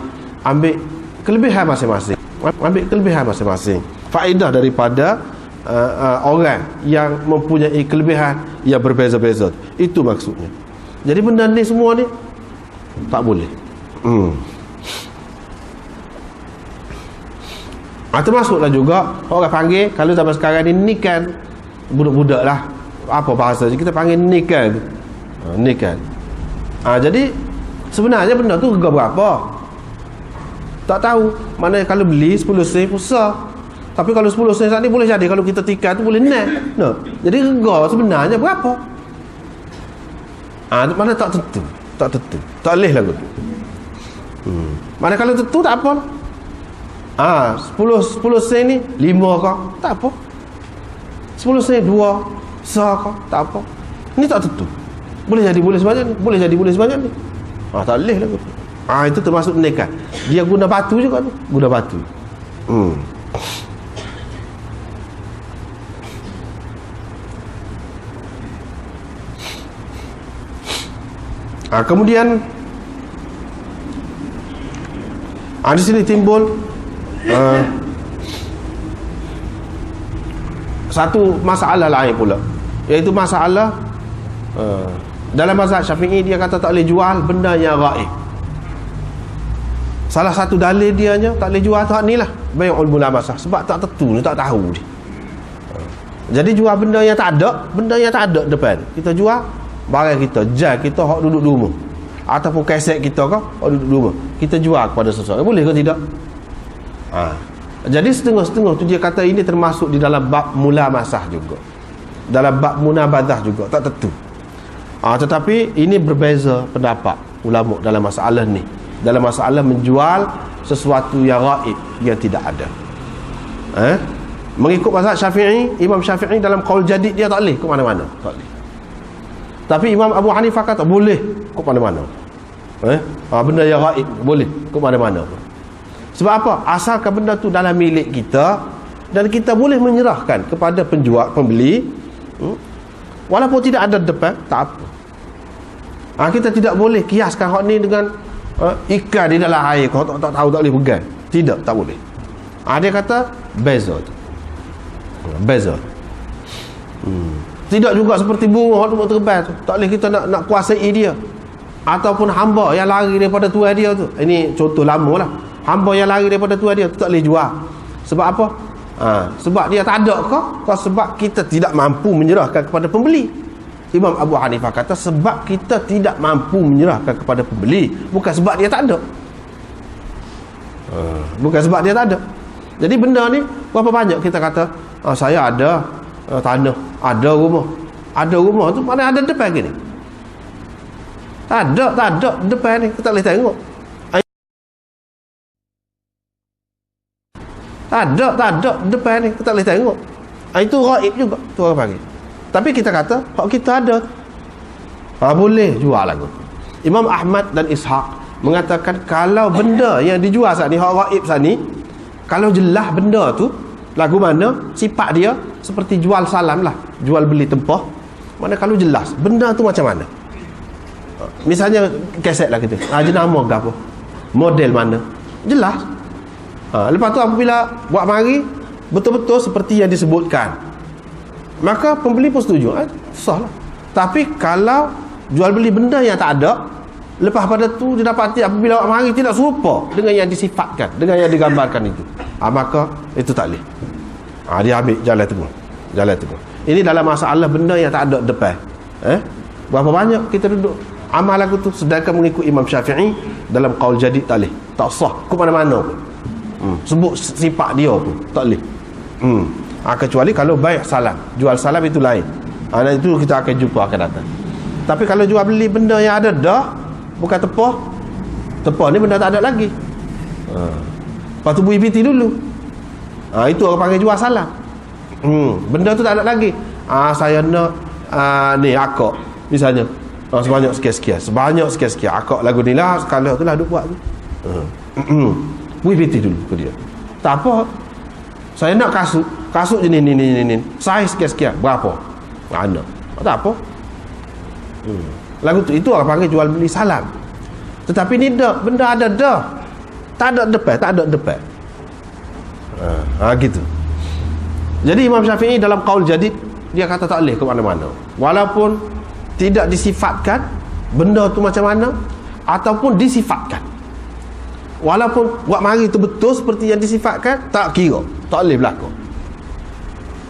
A: Ambil kelebihan masing-masing, faedah daripada orang yang mempunyai kelebihan yang berbeza-beza. Itu maksudnya. Jadi benda ni semua ni tak boleh. Termasuklah juga orang panggil, kalau zaman sekarang ni nikan budak-budak lah, apa bahasa kita panggil nikan. Jadi sebenarnya benda tu harga berapa tak tahu. Mana kalau beli 10 sen susah, tapi kalau 10 sen saat ni boleh jadi kalau kita tikar tu boleh naik. Jadi harga sebenarnya berapa? Mana tak tentu, tak boleh lah tu. Mana kalau tentu tak apa. 10 sen ni 5 kau tak apa, 10 sen 2 sah kau tak apa. Ini tak tentu, boleh jadi boleh sebanyak ni, boleh jadi boleh sebanyak ni. Tak boleh lah tu. Itu termasuk nekat. Dia guna batu juga tu, guna batu. Kemudian di sini timbul satu masalah lain pula, iaitu masalah dalam mazhab Syafi'i dia kata tak boleh jual benda yang ghaib. Salah satu dalil dianya tak boleh jual tu ni lah bai'ul mulamasah, sebab tak tentu, tak tahu dia. Jadi jual benda yang tak ada depan. Kita jual barang kita, jas kita hak duduk di rumah, ataupun kaset kita hak duduk di rumah, kita jual kepada seseorang, boleh ke tidak? Jadi setengah-setengah tu dia kata ini termasuk di dalam bab mulamasah juga, dalam bab munabazah juga, tak tentu. Tetapi ini berbeza pendapat ulama dalam masalah ni, dalam masalah menjual sesuatu yang ghaib, yang tidak ada. Mengikut mazhab Syafi'i, Imam Syafi'i dalam qaul jadid dia tak boleh ke mana-mana, tak boleh. Tapi Imam Abu Hanifah kata boleh ke mana-mana. Benda yang ghaib boleh ke mana-mana. Sebab apa? Asalkan benda tu dalam milik kita dan kita boleh menyerahkan kepada penjual, pembeli, walaupun tidak ada depan, tak apa. Kita tidak boleh kiaskan hak ni dengan ikan di dalam air, kau tak tahu tak boleh pegang. Tidak, tak boleh. Dia kata beza tu. Beza. Tidak juga seperti burung hak tu terbang tu. Tak boleh kita nak kuasai dia. Ataupun hamba yang lari daripada tuan dia tu. Ini contoh lama lah. Hamba yang lari daripada tuan dia tu tak boleh jual. Sebab apa? Sebab dia tak ada ke? Sebab kita tidak mampu menyerahkan kepada pembeli. Imam Abu Hanifah kata sebab kita tidak mampu menyerahkan kepada pembeli, bukan sebab dia tak ada. Bukan sebab dia tak ada. Jadi benda ni berapa banyak kita kata saya ada tanah, ada rumah. Ada rumah tu mana ada depan gini? Tak ada depan ni, kita boleh tengok. Tak ada depan ni, kita boleh tengok. Itu ghaib juga tu orang panggil. Tapi kita kata hak kita ada, boleh jual lagu. Imam Ahmad dan Ishaq mengatakan kalau benda yang dijual saat ni, hak ghaib saat ni, kalau jelas benda tu lagu mana, sifat dia seperti jual salam lah, jual beli tempah. Mana kalau jelas benda tu macam mana, misalnya keset lah kita, jenama ke apa, model mana, jelas. Lepas tu apabila buat mari betul-betul seperti yang disebutkan, maka pembeli pun setuju, sah lah. Tapi kalau jual beli benda yang tak ada, lepas pada tu didapati apabila buat mari tidak serupa dengan yang disifatkan, dengan yang digambarkan itu, maka itu tak boleh. Dia ambil jalan tengah. Ini dalam masalah benda yang tak ada depan. Berapa banyak kita duduk amal lagu tu, sedangkan mengikut Imam Syafi'i dalam qaul jadid tak boleh, tak sah ke mana-mana pun. Sebut sifat dia pun tak boleh. Kecuali kalau baik salam, jual salam itu lain. Itu kita akan jumpa akan datang. Tapi kalau jual beli benda yang ada dah, bukan tepah ni benda tak ada lagi. Lepas tu bui biti dulu. Itu orang panggil jual salam. Benda tu tak ada lagi. Saya nak ni akak misalnya, sebanyak sekian akak lagu ni lah, sekala tu lah duk buat tu. Bui biti dulu ke dia. Tak apa, saya nak kasut je ni saiz sekian berapa, mana tak apa. Lagu tu, itu orang panggil jual beli salam. Tetapi ni dah benda ada dah, tak ada depan. Gitu. Jadi Imam Syafi'i dalam qaul jadid dia kata tak boleh ke mana-mana, walaupun tidak disifatkan benda tu macam mana, ataupun disifatkan, walaupun buat mari tu betul seperti yang disifatkan, tak kira, tak boleh berlaku.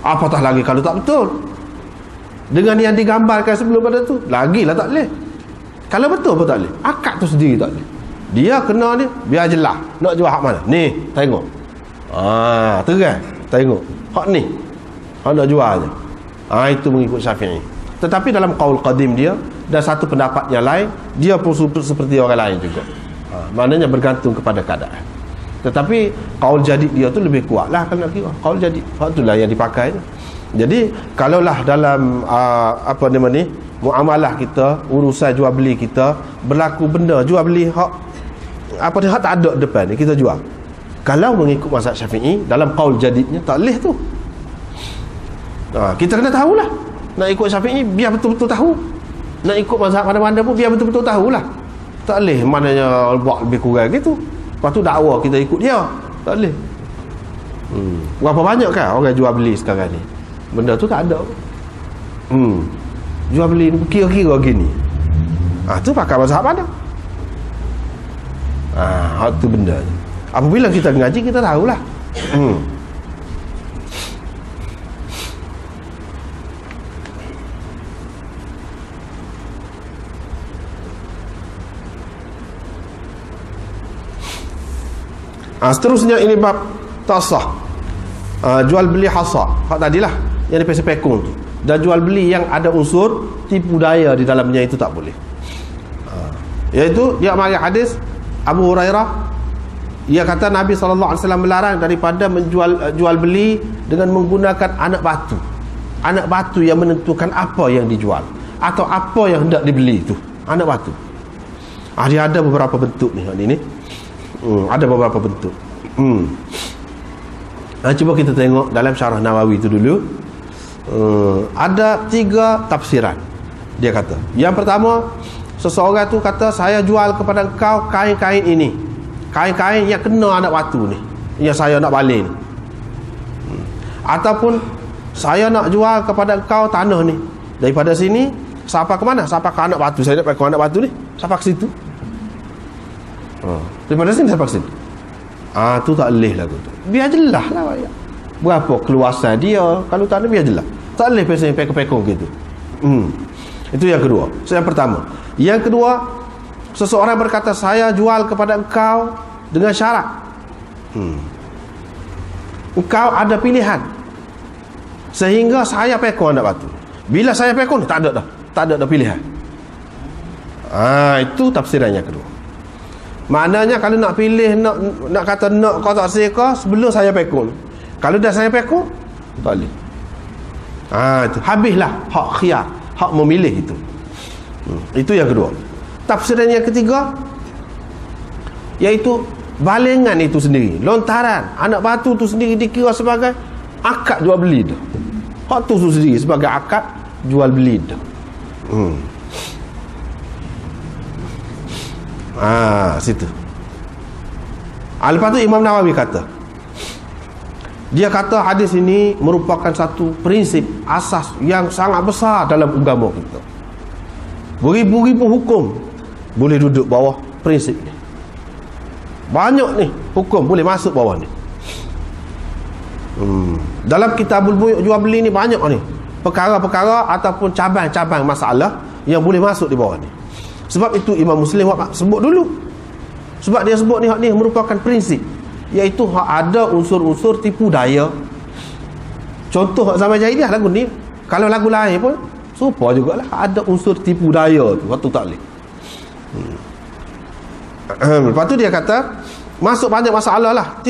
A: Apatah lagi kalau tak betul dengan yang digambarkan sebelum pada tu, lagilah tak boleh. Kalau betul pun tak boleh, akad tu sendiri tak boleh. Dia kena ni biar jelas nak jual hak mana, ni tengok, terang tengok hak ni, hak nak jual je. Itu mengikut Syafi'i. Tetapi dalam qaul qadim dia dan satu pendapat yang lain, dia pun seperti orang lain juga. Maknanya bergantung kepada keadaan. Tetapi qaul jadid dia tu lebih kuat lah kalau nak kira. Qaul jadid, hak itulah yang dipakai tu. Jadi kalaulah dalam muamalah kita, urusan jual beli kita, berlaku benda jual beli hak hak tak ada depan ni, kita jual. Kalau mengikut mazhab Syafi'i dalam qaul jadidnya tak boleh tu. Kita kena tahulah. Nak ikut Syafi'i biar betul-betul tahu. Nak ikut mazhab mana-mana pun biar betul-betul tahulah. Tak boleh maknanya buat lebih kurang gitu. Lepas tu dakwa kita ikut dia, tak boleh. Berapa banyak kan orang jual beli sekarang ni, benda tu tak ada. Jual beli kira-kira gini, tu pakai mazhab mana? Hak tu benda ni. Apabila kita ngaji kita tahulah. Seterusnya ini bab tasah, jual beli hasar, hak tadilah yang dipekung tu, dan jual beli yang ada unsur tipu daya di dalamnya, itu tak boleh. Iaitu dia mari hadis Abu Hurairah, ia kata Nabi SAW melarang daripada jual beli dengan menggunakan anak batu yang menentukan apa yang dijual atau apa yang hendak dibeli. Itu anak batu. Dia ada beberapa bentuk ni. Ada beberapa bentuk. Cuba kita tengok dalam Syarah Nawawi itu dulu. Ada 3 tafsiran. Dia kata, yang pertama, seseorang tu kata, saya jual kepada engkau kain-kain ini, kain-kain yang kena anak batu ni, yang saya nak balik ni. Ataupun saya nak jual kepada engkau tanah ni, daripada sini sampai ke mana? Sampai ke anak batu. Saya nak pergi ke anak batu ni, sampai ke situ. Daripada sini sampai ke situ. Tu tak boleh lah tu. Biar jelas lah berapa keluasan dia. Kalau tak ada, biar jelas. Tak boleh pasal pekong-pekong gitu. Itu yang kedua. Yang pertama. Yang kedua, seseorang berkata, saya jual kepada engkau dengan syarat. Engkau ada pilihan, sehingga saya pekong anak batu. Bila saya pekong, tak ada dah. Tak ada dah pilihan. Itu tafsiran yang kedua. Maknanya kalau nak pilih, nak kata nak kau tak seka sebelum saya pekong. Kalau dah saya pekong, tak boleh. Itu habislah hak khiyar, hak memilih itu. Itu yang kedua. Tafsiran yang ketiga, iaitu balengan itu sendiri, lontaran anak batu itu sendiri dikira sebagai akad jual beli dah. Hak tu sendiri sebagai akad jual beli dah. Situ. Lepas tu Imam Nawawi kata, dia kata hadis ini merupakan satu prinsip asas yang sangat besar dalam agama kita. Beribu-ribu hukum boleh duduk bawah prinsip ni. Banyak ni hukum boleh masuk bawah ni. Dalam kitabul buyu' jual beli ni banyak ni perkara-perkara ataupun cabang-cabang masalah yang boleh masuk di bawah ni. Sebab itu Imam Muslim sebut dulu. Sebab dia sebut ni, hak ni merupakan prinsip, iaitu hak ada unsur-unsur tipu daya. Contoh zaman jahiliah lagu ni, kalau lagu lain pun serupa jugalah, ada unsur tipu daya tu, waktu tak boleh. Lepas tu dia kata masuk banyak masalah lah,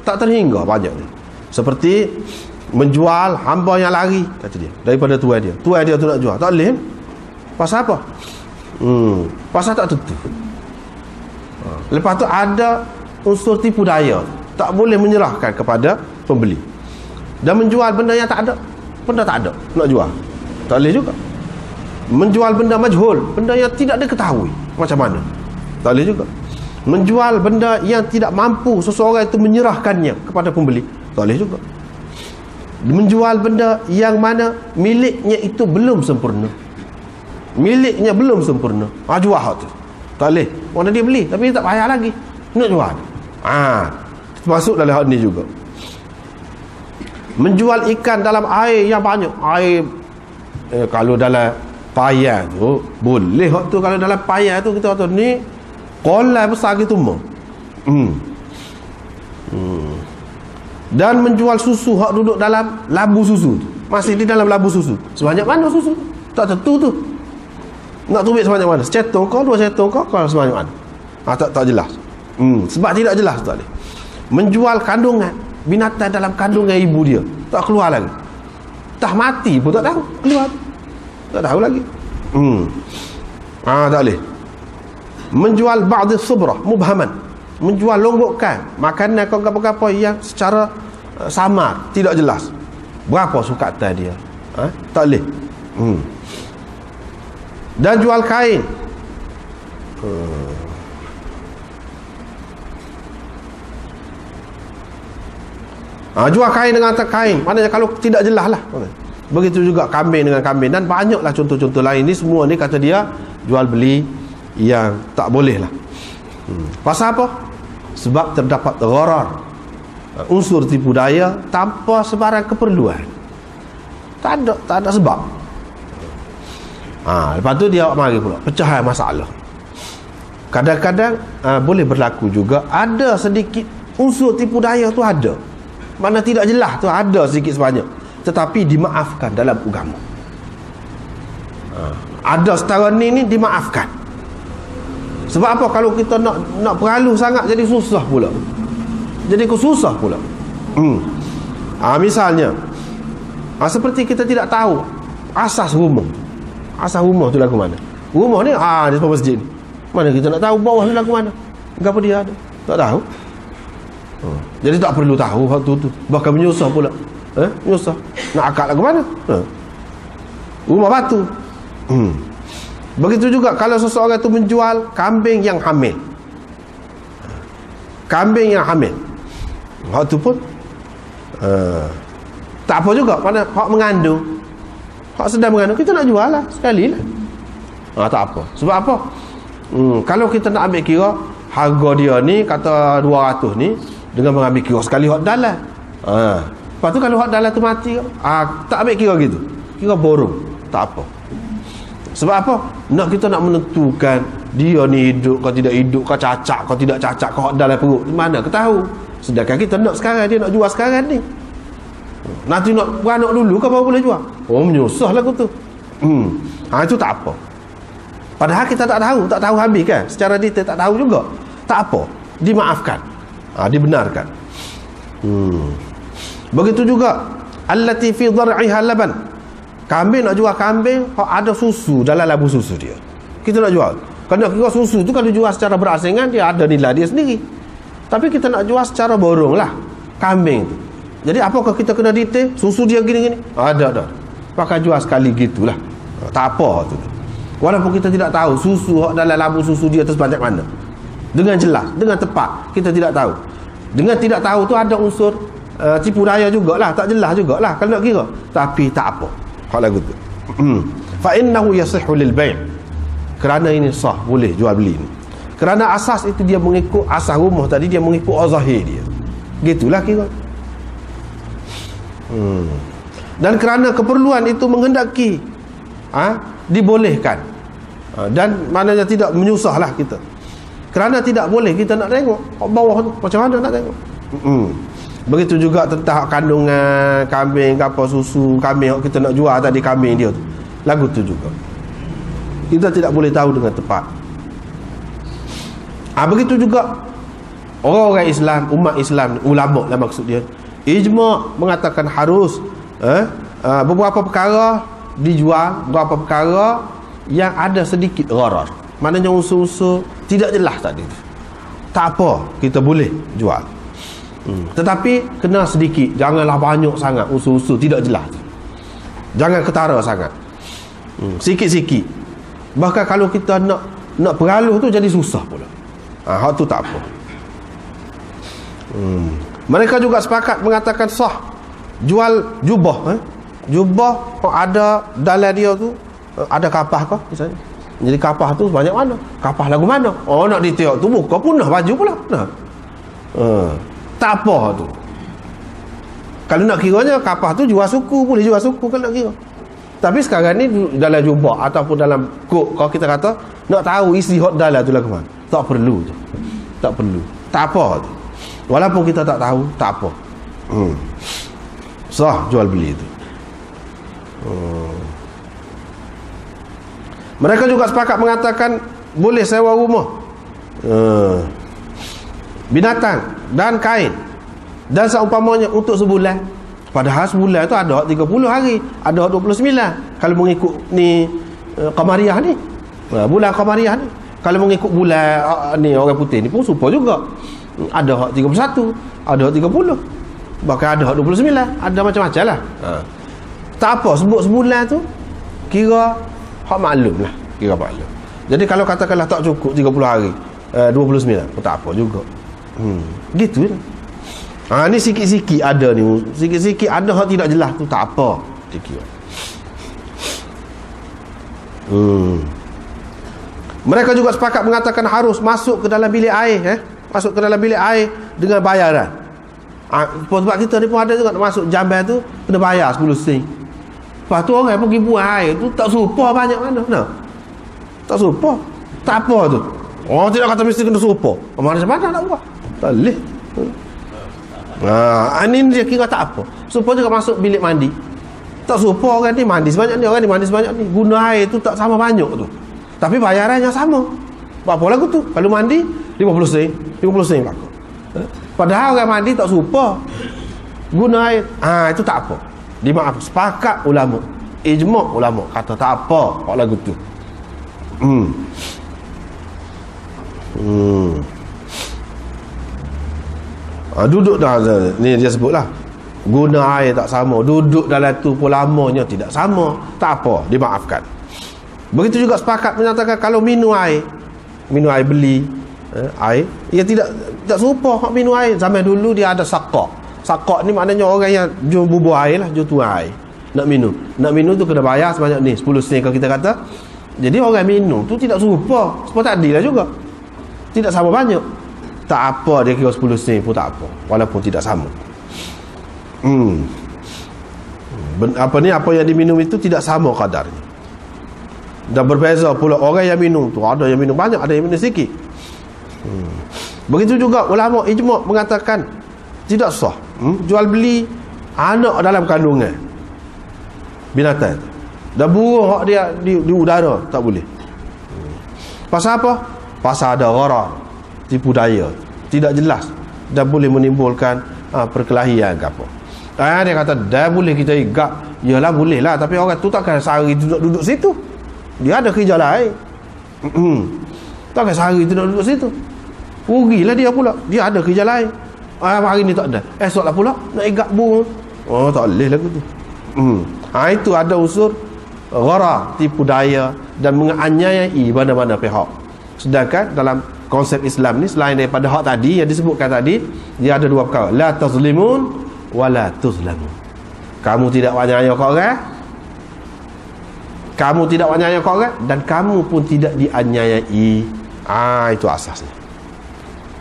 A: tak terhingga banyak ni. Seperti menjual hamba yang lari, kata dia, daripada tuan dia tu nak jual, tak boleh. Pasal apa? Pasal tak tentu. Lepas tu ada unsur tipu daya, tak boleh menyerahkan kepada pembeli. Dan menjual benda yang tak ada, benda tak ada nak jual, tak boleh juga. Menjual benda majhul, benda yang tidak diketahui macam mana, tak boleh juga. Menjual benda yang tidak mampu seseorang itu menyerahkannya kepada pembeli, tak boleh juga. Menjual benda yang mana miliknya itu belum sempurna, miliknya belum sempurna, jual hak tu tak boleh. Orang dia beli tapi dia tak payah lagi nak jual, masuk dalam hal ni juga. Menjual ikan dalam air yang banyak, air kalau dalam payah tu boleh hak tu. Kalau dalam payah tu kita kata ni kolam besar gitu mah. Dan menjual susu hak duduk dalam labu susu tu, masih di dalam labu susu, sebanyak mana susu tak tentu tu. Nak tubik sebanyak mana, secetong kau, 2 setong kau, kalau sebanyak mana, tak jelas. Sebab tidak jelas, tak boleh. Menjual kandungan binatang dalam kandungan ibu dia, tak keluar lagi, dah mati pun tak tahu keluar, tak tahu lagi. Tak boleh. Menjual ba'd as-subrah mubhaman, menjual longgokan makanan kau apa-apa yang secara samar, tidak jelas berapa sukatan dia, tak boleh. Dan jual kain, jual kain dengan kain, maknanya kalau tidak jelas lah. Begitu juga kambing dengan kambing, dan banyaklah contoh-contoh lain. Ni semua ni kata dia jual beli yang tak boleh lah. Pasal apa? Sebab terdapat gharar, unsur tipu daya tanpa sebarang keperluan, tak ada sebab. Lepas tu dia mari pula pecahan masalah. Kadang-kadang boleh berlaku juga ada sedikit unsur tipu daya tu, ada mana tidak jelas tu, ada sedikit sebanyak, tetapi dimaafkan dalam agama. Ada setara ni dimaafkan. Sebab apa? Kalau kita nak peralu sangat, jadi susah pula, jadi susah pula. Misalnya seperti kita tidak tahu asas rumah. Asal rumah tu lagu mana? Rumah ni di depan masjid ni. Mana kita nak tahu bawah ni lagu mana? Apa dia ada? Tak tahu. Jadi tak perlu tahu hak tu. Bahkan menyusah pula. Menyusah. Nak akad lagu mana? Rumah batu. Begitu juga kalau seseorang itu menjual kambing yang hamil. Kambing yang hamil. Hak tu pun tak apa juga. Mana hak mengandung. Hak sedang mengandung, kita nak jual lah sekali lah. Tak apa. Sebab apa? Kalau kita nak ambil kira harga dia ni kata 200 ni, dengan mengambil kira sekali hak dalam. Lepas tu kalau hak dalam tu mati, tak ambil kira gitu. Kira borong. Tak apa. Sebab apa? Kita nak menentukan dia ni hidup kau tidak hidup, kau cacat kau tidak cacat, kau hak dalam perut. Mana kita tahu? Sedangkan kita nak sekarang, dia nak jual sekarang ni. Nanti nak beranak dulu kau baru boleh jual. Menyusah lah tu. Itu tak apa. Padahal kita tak tahu habis kan. Secara detail tak tahu juga. Tak apa. Dimaafkan. Dibenarkan. Begitu juga allati fi dhar'iha laban. Kambing nak jual kambing ada susu dalam labu susu dia. Kita nak jual. Kalau kira susu tu kalau jual secara berasingan dia ada nilai dia sendiri. Tapi kita nak jual secara borong lah kambing tu. Jadi apakah kita kena detail susu dia gini-gini? Ada. Pakai jual sekali gitulah. Tak apa tu. Walaupun kita tidak tahu susu dalam labu susu dia tu sebanyak mana. Dengan jelas, dengan tepat, kita tidak tahu. Dengan tidak tahu tu ada unsur tipu daya jugalah, tak jelas jugalah kalau nak kira. Tapi tak apa. Hak lagu tu. Fa innahu yasihhu lil bai'. Kerana ini sah, boleh jual beli ni. Kerana asas itu dia mengikut asas rumah tadi, dia mengikut zahir dia. Gitulah kira. Dan kerana keperluan itu menghendaki dibolehkan, dan maknanya tidak menyusahlah kita. Kerana tidak boleh kita nak tengok bawah tu macam mana nak tengok. Begitu juga tentang kandungan kambing, apa susu kambing kita nak jual tadi, kambing dia tu lagu tu juga kita tidak boleh tahu dengan tepat. Begitu juga orang-orang Islam, umat Islam, ulama lah maksud dia, ijma' mengatakan harus beberapa perkara dijual, beberapa perkara yang ada sedikit gharar, maknanya unsur-unsur tidak jelas tadi. Tak apa, kita boleh jual. Tetapi kena sedikit, janganlah banyak sangat unsur-unsur tidak jelas. Jangan ketara sangat. Sikit-sikit. Bahkan kalau kita nak peraluh tu jadi susah pula. Hak tu tak apa. Mereka juga sepakat mengatakan sah jual jubah. Jubah ada dalam dia tu ada kapah kau misalnya. Jadi kapah tu banyak mana? Kapah lagu mana? Nak ditiak tu buka punah baju pula. Tak apa tu. Kalau nak kiranya kapah tu jual suku, boleh jual suku kalau nak kira. Tapi sekarang ni dalam jubah ataupun dalam kok, kalau kita kata nak tahu isi hot dalam tu lagu mana, tak perlu tu. Tak perlu. Tak apa tu. Walaupun kita tak tahu, tak apa. Sah jual beli tu. Mereka juga sepakat mengatakan boleh sewa rumah, binatang dan kain dan seumpamanya untuk sebulan. Padahal sebulan tu ada 30 hari, ada 29 kalau mengikut ni Qamariah ni, bulan Qamariah ni. Kalau mengikut bulan ni orang putih ni pun super juga. Ada hak 31, ada hak 30, bahkan ada hak 29, ada macam-macam lah. Tak apa, sebut sebulan tu kira hak maklum lah, kira maklum. Jadi kalau katakanlah tak cukup 30 hari, 29 pun tak apa juga. Gitu lah. Ni sikit-sikit ada ni, sikit-sikit ada hak tidak jelas tu, tak apa dikira. Mereka juga sepakat mengatakan harus masuk ke dalam bilik air, masuk ke dalam bilik air dengan bayaran. Sebab kita ni pun ada juga masuk jamban tu kena bayar 10 sen. Lepas tu orang pergi buang air tu tak serupa banyak mana. Tak serupa. Tak apa tu. Orang tidak kata mesti kena serupa. Macam mana nak buat? Tak boleh. Ini dia kira tak apa. Serupa juga masuk bilik mandi. Tak serupa orang ni mandi sebanyak ni, orang ni mandi sebanyak ni. Guna air tu tak sama banyak tu. Tapi bayarannya sama. Apa lagu tu? Kalau mandi 50 sen, 50 sen belaka. Padahal orang mandi tak serupa. Guna air. Itu tak apa. Dimaaf, sepakat ulama. Ijma' ulama kata tak apa hak lagu tu. Duduk dah, ni dia sebutlah, guna air tak sama, duduk dalam tu pun lamanya tidak sama, tak apa, dimaafkan. Begitu juga sepakat menyatakan kalau minum air beli air, ia tidak serupa hak minum air. Zaman dulu dia ada sakak. Sakak ni maknanya orang yang jual bubur air lah, jual tuai air. Nak minum tu kena bayar sebanyak ni 10 sen kalau kita kata. Jadi orang minum tu tidak serupa seperti tadi lah juga, tidak sama banyak. Tak apa dia kira 10 sen pun tak apa, walaupun tidak sama. Apa yang diminum itu tidak sama kadarnya. Dan berbeza pula orang yang minum tu, ada yang minum banyak, ada yang minum sikit. Begitu juga ulama ijma' mengatakan tidak sah jual beli anak dalam kandungan binatang. Dah buruh hak dia di udara, tak boleh. Pasal apa? Pasal ada gharar, tipu daya, tidak jelas dan boleh menimbulkan perkelahian ke apa. Dia kata dah boleh kita igak. Yalah boleh lah, tapi orang tu takkan sehari duduk situ. Dia ada kerja lain. Takkan sehari duduk situ. Rugilah dia pula. Dia ada kerja lain. Hari ni tak ada, esok lah pula nak igak burung. Tak boleh lagu tu. Itu ada unsur gharar, tipu daya dan menganiayai mana-mana pihak. Sedangkan dalam konsep Islam ni, selain daripada hak tadi yang disebutkan tadi, dia ada dua perkara: la tazlimun wa la tuzlamun. Kamu tidak menganiaya orang, dan kamu pun tidak dianiayai. Itu asasnya.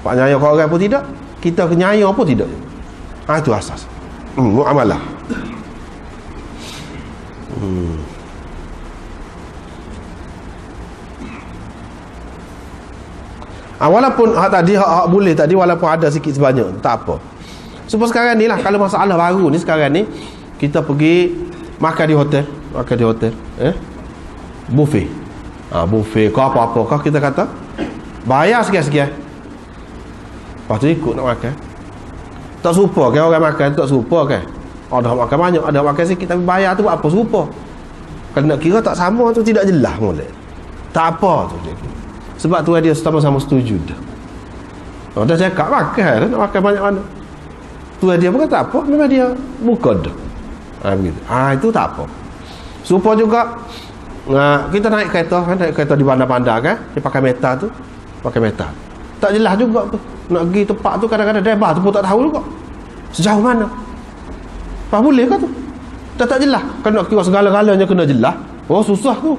A: Menganiaya orang pun tidak, kita kenyaya pun tidak. Itu asas muamalah. Walaupun hak tadi hak boleh tadi, walaupun ada sikit sebanyak, tak apa. Sebab sekarang ni lah, kalau masalah baru ni sekarang ni, kita pergi makan di hotel, buffet. Buffet kau apa-apa kau kita kata bayar sekian-sekian, lepas tu ikut nak makan. Tak serupa kan orang makan, tak serupa kan. Ada makan banyak, ada makan sikit, tapi bayar tu buat apa serupa. Kalau nak kira tak sama tu tidak jelas molek. Tak apa tu dia. Sebab tu dia sama-sama setuju dah. Dah cakap makan, nak makan banyak mana. Tu dia pun kata apa, memang dia buka dah. Begitu. Itu tak apa. Serupa juga kita naik kereta di bandar-bandar kan, dia pakai meta tu, tak jelas juga tu. Nak pergi tempat tu kadang-kadang driver tu pun tak tahu juga sejauh mana. Apa boleh ke tu? Tak jelas. Kan nak kira segala-galanya kena jelas. Susah tu.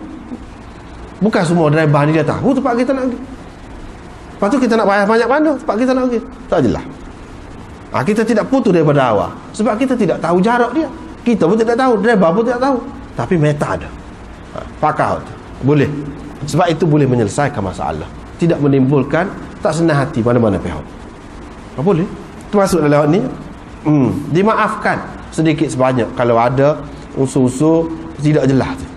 A: Bukan semua driver ni dia tahu tempat kita nak pergi. Lepas tu kita nak bayar banyak mana tempat kita nak pergi, tak jelas. Kita tidak putus daripada awal sebab kita tidak tahu jarak dia. Kita pun tidak tahu, driver pun tidak tahu, tapi meta ada. Pakar tu boleh. Sebab itu boleh menyelesaikan masalah, tidak menimbulkan tak senang hati mana-mana pihak. Boleh. Termasuk dalam ni dimaafkan sedikit sebanyak kalau ada unsur-unsur tidak jelas tu.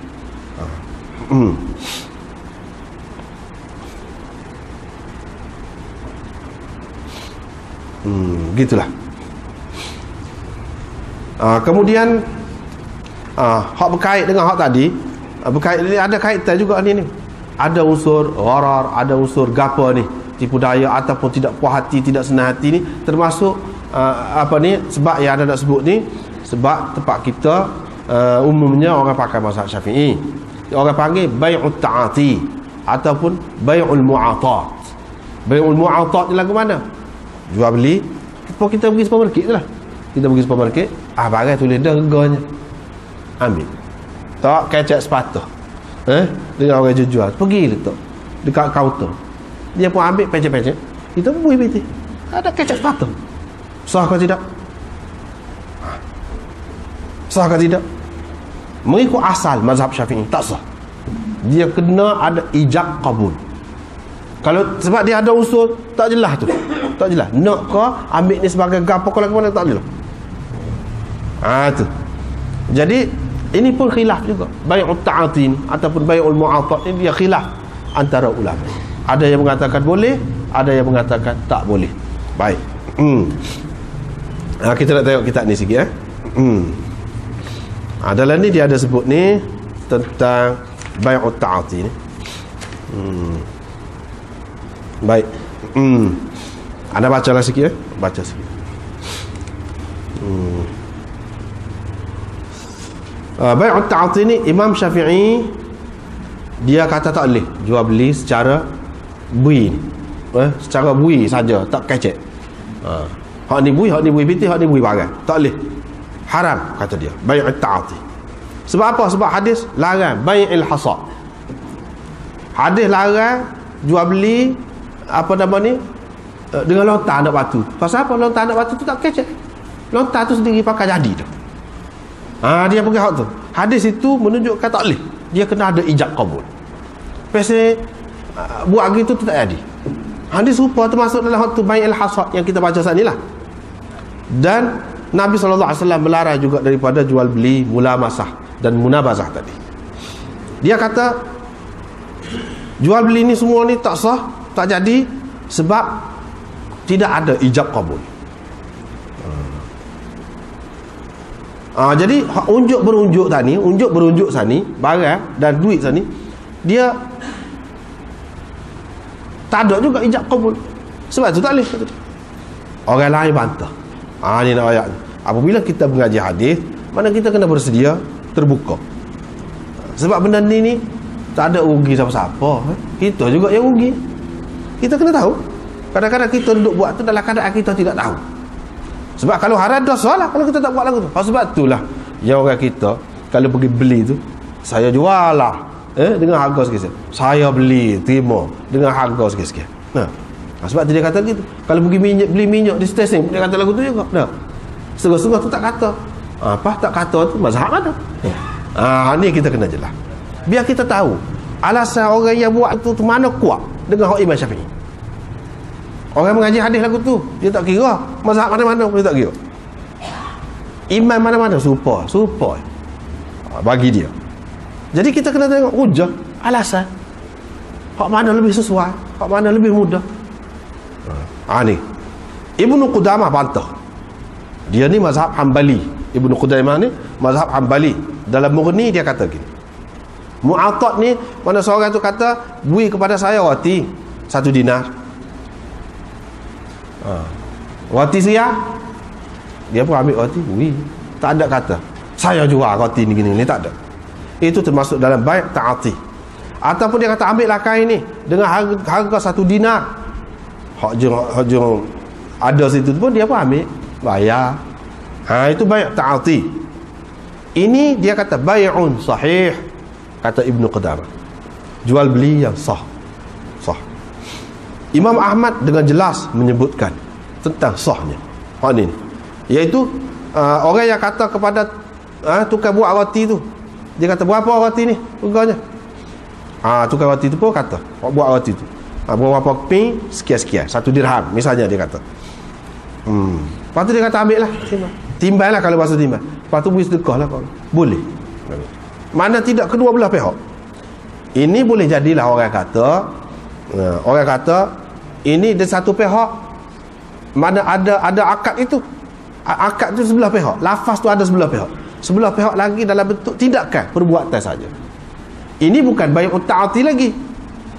A: Gitulah. Kemudian hak berkait dengan hak tadi, berkait ni ada kaitan juga ni. Ada unsur gharar, ada unsur gapa ni, tipu daya ataupun tidak puas hati, tidak senang hati ni, termasuk sebab yang anda nak sebut ni, sebab tempat kita umumnya orang pakai mazhab Syafi'i, orang panggil bai'ut ta'ati ataupun bai'ul mu'atat. Bai'ul mu'atat ni lagu mana? Jual beli. Kita pergi supermarket je lah. Kita pergi supermarket, barang tulis dah harganya, ambil. Tak kecek sepatah dengan orang jual, pergi letak dekat kaunter, dia pun ambil pecek-pecek, kita pun boleh pilih. Ada kecek sepatah. Sah ke tidak? Sah ke tidak? Mengikut asal mazhab Syafi'i tak sah. Dia kena ada ijab qabul. Kalau sebab dia ada usul tak jelas tu, tak jelas nak ke ambil ni sebagai gapo ke mana, tak jelas. Tu. Jadi ini pun khilaf juga. Bai'ut ta'ati ataupun bai'ul mu'atat ni dia khilaf antara ulama. Ada yang mengatakan boleh, ada yang mengatakan tak boleh. Baik. Kita nak tengok kitab ni sikit dalam ni dia ada sebut ni tentang bai'ut ta'ati ni. Baik. Anda bacalah sikit baca sikit. Bai'ut ta'ati ni Imam Syafi'i dia kata tak boleh jual beli secara bui ni. Secara bui saja, tak kecek. Hak ni bui piti, hak ni bui barang. Tak boleh. Haram kata dia. Bai'ut ta'ati. Sebab apa? Sebab hadis larang bai'il hasa. Hadis larang jual beli apa nama ni dengan lontar anak batu. Pasal apa? Lontar anak batu tu tak kecek. Lontar tu sendiri pakai jadi tu. Dia pergi hak tu. Hadis itu menunjukkan tak boleh. Dia kena ada ijab qabul. Pasal buat gitu tu tak jadi. Hadis serupa termasuk dalam hak tu bai'il hasad yang kita baca saat ni lah. Dan Nabi SAW melarang juga daripada jual beli mulamasah dan munabazah tadi. Dia kata jual beli ni semua ni tak sah, tak jadi sebab tidak ada ijab qabul. Jadi unjuk berunjuk tani, barang dan duit tani, dia tak ada juga ijab qabul. Sebab tu tak boleh. Orang lain bantah. Ni nak ayat. Apabila kita mengaji hadis, mana kita kena bersedia terbuka. Sebab benda ni tak ada rugi siapa-siapa. Kita juga yang rugi. Kita kena tahu. Kadang-kadang kita duduk buat tu dalam keadaan kita tidak tahu. Sebab kalau haram dosa lah kalau kita tak buat lagu tu. Sebab itulah yang orang kita kalau pergi beli tu, saya jual lah dengan harga sikit-sikit. Saya beli, terima dengan harga sikit-sikit. Sebab tu dia kata gitu. Kalau pergi beli minyak di stesen, dia kata lagu tu juga. Setengah-setengah tu tak kata. Apa tak kata tu mazhab mana? Ni kita kena jelas. Biar kita tahu alasan orang yang buat tu mana kuat dengan hak Imam Syafi'i. Orang mengaji hadis lagu tu, dia tak kira mazhab mana-mana, dia tak kira. Imam mana-mana serupa bagi dia. Jadi kita kena tengok hujah, alasan. Hak mana lebih sesuai, hak mana lebih mudah. Ni Ibnu Qudamah bantah. Dia ni mazhab Hambali. Ibnu Qudamah ni mazhab Hambali. Dalam Mughni dia kata gini. Mu'attad ni mana seorang tu kata bui kepada saya roti 1 dinar. Roti siap, dia pun ambil roti bui. Tak ada kata saya jual roti ni gini, tak ada. Itu termasuk dalam bai' ta'ati. Ataupun dia kata ambil lah kain ni dengan harga 1 dinar. Hak jeng ada situ pun dia pun ambil, bayar. Itu bai' ta'ati. Ini dia kata bai'un sahih, kata Ibnu Qudamah. Jual beli yang sah. Imam Ahmad dengan jelas menyebutkan tentang sahnya hak ni, iaitu orang yang kata kepada tukang buat roti tu, dia kata berapa roti ni harganya. Tukang roti tu pun kata buat roti tu berapa pin sekian-sekian 1 dirham misalnya, dia kata. Lepas tu dia kata ambil lah, timbang lah kalau bahasa timbang. Lepas tu beri sedekah lah, boleh. Mana tidak kedua belah pihak. Ini boleh jadilah orang kata ini dia satu pihak, mana ada akad itu. Akad itu sebelah pihak, lafaz tu ada sebelah pihak. Sebelah pihak lagi dalam bentuk tindakan, perbuatan saja. Ini bukan bai'ut ta'ati lagi.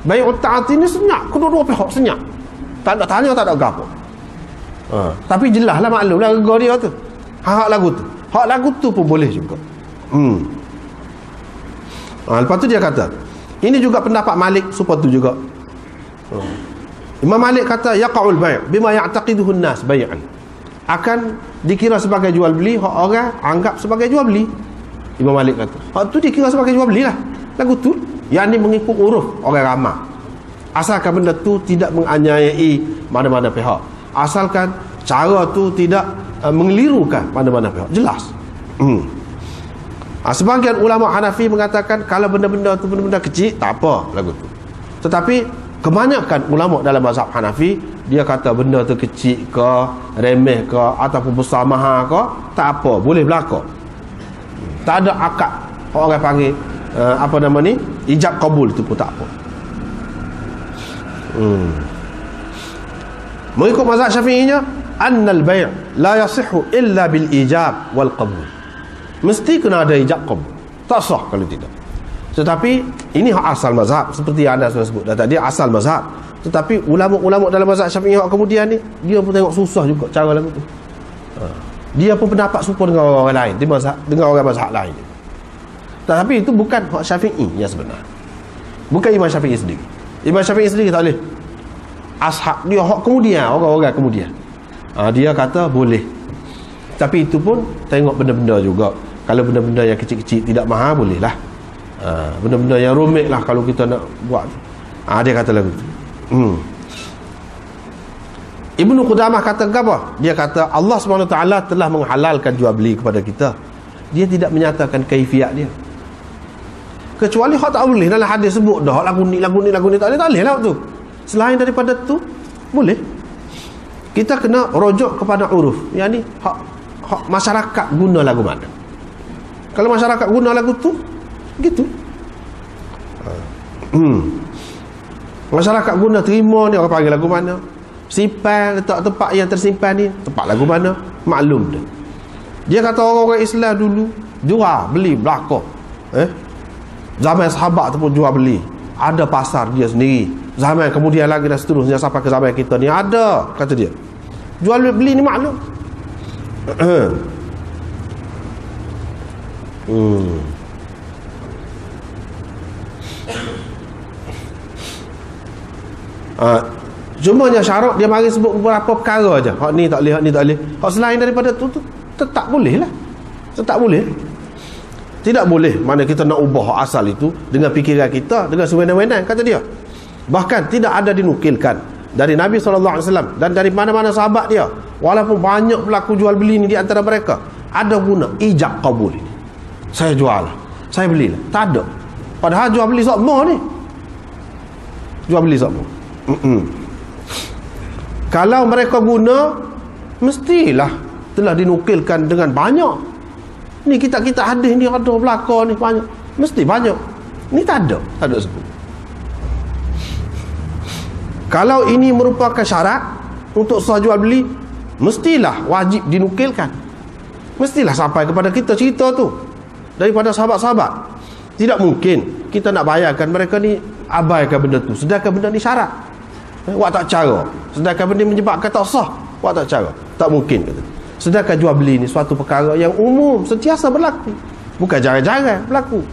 A: Bai'ut ta'ati ni senyap, kedua-dua pihak senyap. Tak ada tanya, tak ada apa. Tapi jelas lah, maklum lah harga dia tu. Hak lagu tu. Hak lagu tu pun boleh juga. Lepas tu dia kata, ini juga pendapat Malik supaya tu juga. Imam Malik kata yaqa'ul bai' bima ya'taqiduhu an-nas bai'an. Akan dikira sebagai jual beli, hak orang anggap sebagai jual beli. Imam Malik kata hak tu dikira sebagai jual beli lah lagu tu, yang ni mengikut uruf orang ramai. Asalkan benda tu tidak menganiayai mana-mana pihak, asalkan cara tu tidak mengelirukan mana-mana pihak, jelas. Sebagian ulama Hanafi mengatakan kalau benda-benda tu benda-benda kecil tak apa lagu tu. Tetapi kebanyakan ulama dalam mazhab Hanafi, dia kata benda tu kecil ke, remeh ke, ataupun besar mahal ke, tak apa, boleh berlaku. Tak ada akad orang panggil ijab qabul, itu pun tak apa. Mengikut mazhab Syafi'inya, annal bai' la yasihhu illa bil ijab wal qabul. Mesti kena ada ijab qabul, tak sah kalau tidak. Tetapi ini hak asal mazhab, seperti yang anda sudah sebut tadi, asal mazhab. Tetapi ulama-ulama dalam mazhab Syafi'i yang kemudian ni, dia pun tengok susah juga cara lagu tu. Dia pun pendapat serupa dengan orang lain, dengan orang mazhab lain. Tapi itu bukan hak Syafi'i yang sebenar. Bukan Imam Syafi'i sendiri. Imam Syafi'i sendiri tak boleh. Ashab dia hak kemudian, orang-orang kemudian. Dia kata boleh. Tapi itu pun tengok benda-benda juga. Kalau benda-benda yang kecil-kecil tidak mahal, boleh lah. Benda-benda yang rumit lah kalau kita nak buat. Dia kata lagu tu. Ibnu Qudamah kata apa? Dia kata Allah SWT telah menghalalkan jual beli kepada kita. Dia tidak menyatakan kaifiat dia. Kecuali hak tak boleh dalam hadis sebut dah lagu ni tak boleh lah tu. Selain daripada tu boleh. Kita kena rujuk kepada uruf. Yang ni hak masyarakat guna lagu mana. Kalau masyarakat guna lagu tu gitu. Masyarakat guna terima ni, orang panggil lagu mana, simpan letak tempat yang tersimpan ni tempat lagu mana, maklum dah. Dia kata orang-orang Islam dulu jual beli belaka, zaman sahabat tu pun jual beli, ada pasar dia sendiri. Zaman kemudian lagi dan seterusnya sampai ke zaman kita ni ada, kata dia, jual beli ni maklum. Cumanya syarat dia mari sebut beberapa perkara aja. Hak ni tak boleh, hak ni tak boleh. Hak selain daripada tu tetap boleh lah. Tetap boleh. Tidak boleh mana kita nak ubah hak asal itu dengan fikiran kita, dengan sewenang-wenang, kata dia. Bahkan tidak ada dinukilkan dari Nabi SAW dan dari mana-mana sahabat dia. Walaupun banyak pelaku jual beli ni di antara mereka, ada guna ijab kabul ini. Saya jual lah, saya belilah. Tak ada. Padahal jual beli semua ni. Jual beli semua. Kalau mereka guna, mestilah telah dinukilkan dengan banyak. Ni kita hadis ni ada belakang ni banyak, mesti banyak. Ni tak ada sebut. Kalau ini merupakan syarat untuk sah jual beli, mestilah wajib dinukilkan. Mestilah sampai kepada kita cerita tu daripada sahabat-sahabat. Tidak mungkin kita nak bayarkan mereka ni abaikan benda tu, sedangkan benda ni syarat. Wak tak cara, sedangkan benda menyebabkan tak sah, wak tak cara. Tak mungkin, kata. Sedangkan jual beli ni suatu perkara yang umum, sentiasa berlaku, bukan jarang-jarang berlaku.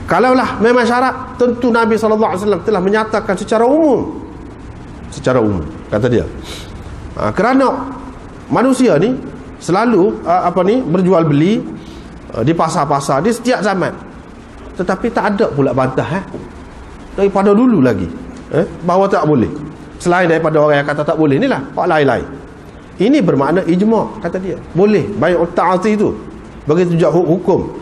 A: Kalaulah memang syarat, tentu Nabi SAW telah menyatakan secara umum, kata dia. Kerana manusia ni selalu berjual beli di pasar-pasar di setiap zaman, tetapi tak ada pula bantah daripada dulu lagi bahawa tak boleh. Selain daripada orang yang kata tak boleh, inilah hak lain-lain. Ini bermakna ijma', kata dia. Boleh bai'ut ta'ati itu. Begitu juga hukum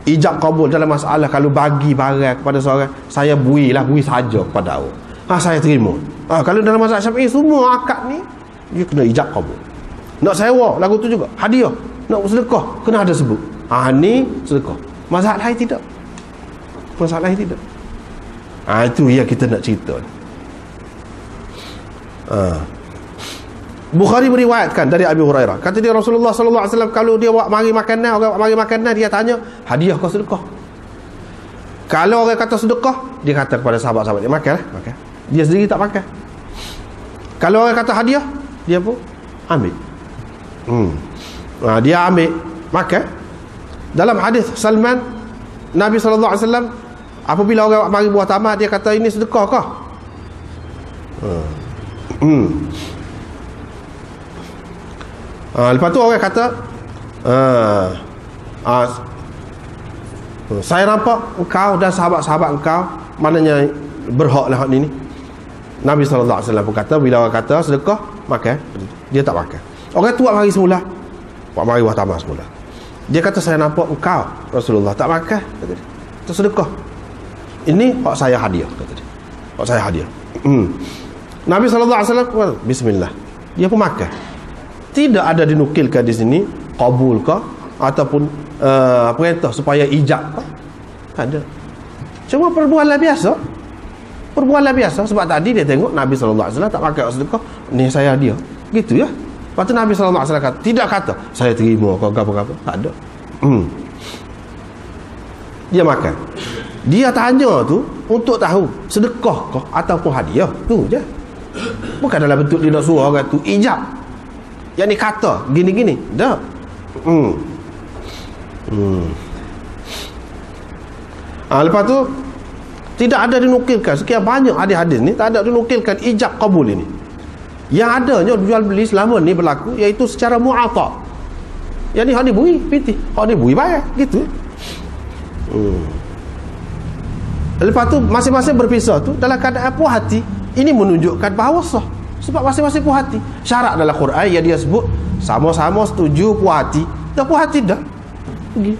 A: ijab kabul dalam masalah kalau bagi barang kepada seorang, saya bui saja kepada awak. Saya terima. Kalau dalam mazhab Syafi'i semua akad ni dia kena ijab kabul. Nak sewa lagu tu juga hadiah, nak sedekah kena ada sebut. Ni sedekah. Mazhab lain tidak. Mazhab lain tidak. Itu yang kita nak cerita. Bukhari meriwayatkan dari Abi Hurairah, kata dia Rasulullah SAW kalau dia mari makanan, orang mari makanan, dia tanya hadiah kau sedekah. Kalau orang kata sedekah, dia kata kepada sahabat-sahabat dia, makan. Dia sendiri tak makan. Kalau orang kata hadiah, dia pun ambil. Dia ambil makan. Dalam hadis Salman, Nabi SAW apabila orang mari buah tamar, dia kata ini sedekah kah? Lepas tu orang kata saya nampak engkau dan sahabat-sahabat engkau maknanya berhaklah hak ni. Nabi SAW pun kata bila orang kata sedekah, makan, dia tak makan. Orang tu buat mari semula, buat mari buah tamar semula, dia kata saya nampak engkau Rasulullah tak makan, kata dia, itu sedekah. Ini hak saya hadiah, kata dia, hak saya hadiah. Nabi SAW bismillah, dia pun makan. Tidak ada dinukilkan di sini kabul kah ataupun perintah supaya ijab kah, tak ada. Cuma perbualan biasa. Sebab tadi dia tengok Nabi SAW tak pakai sedekah, ni saya hadiah, gitu ya. Lepas tu Nabi SAW kata, tidak kata saya terima kau apa-apa, tak ada. Dia makan. Dia tanya tu untuk tahu sedekah kah ataupun hadiah, tu je. Bukan dalam bentuk dia nak suruh orang tu ijab. Yang ni kata gini-gini. Dah. Lepas tu tidak ada dinukilkan sekian banyak hadis-hadis ni, tak ada dinukilkan ijab qabul ini. Yang adanya jual beli selama ni berlaku iaitu secara mu'ata. Yang ni hak ni bui piti, hak ni bui bayar gitu. Lepas tu masing-masing berpisah tu dalam keadaan puas hati. Ini menunjukkan bahawa sah sebab masing-masing puas hati. Syarat dalam Quran yang dia sebut sama-sama setuju puas hati. Dah puas hati dah. Pergi.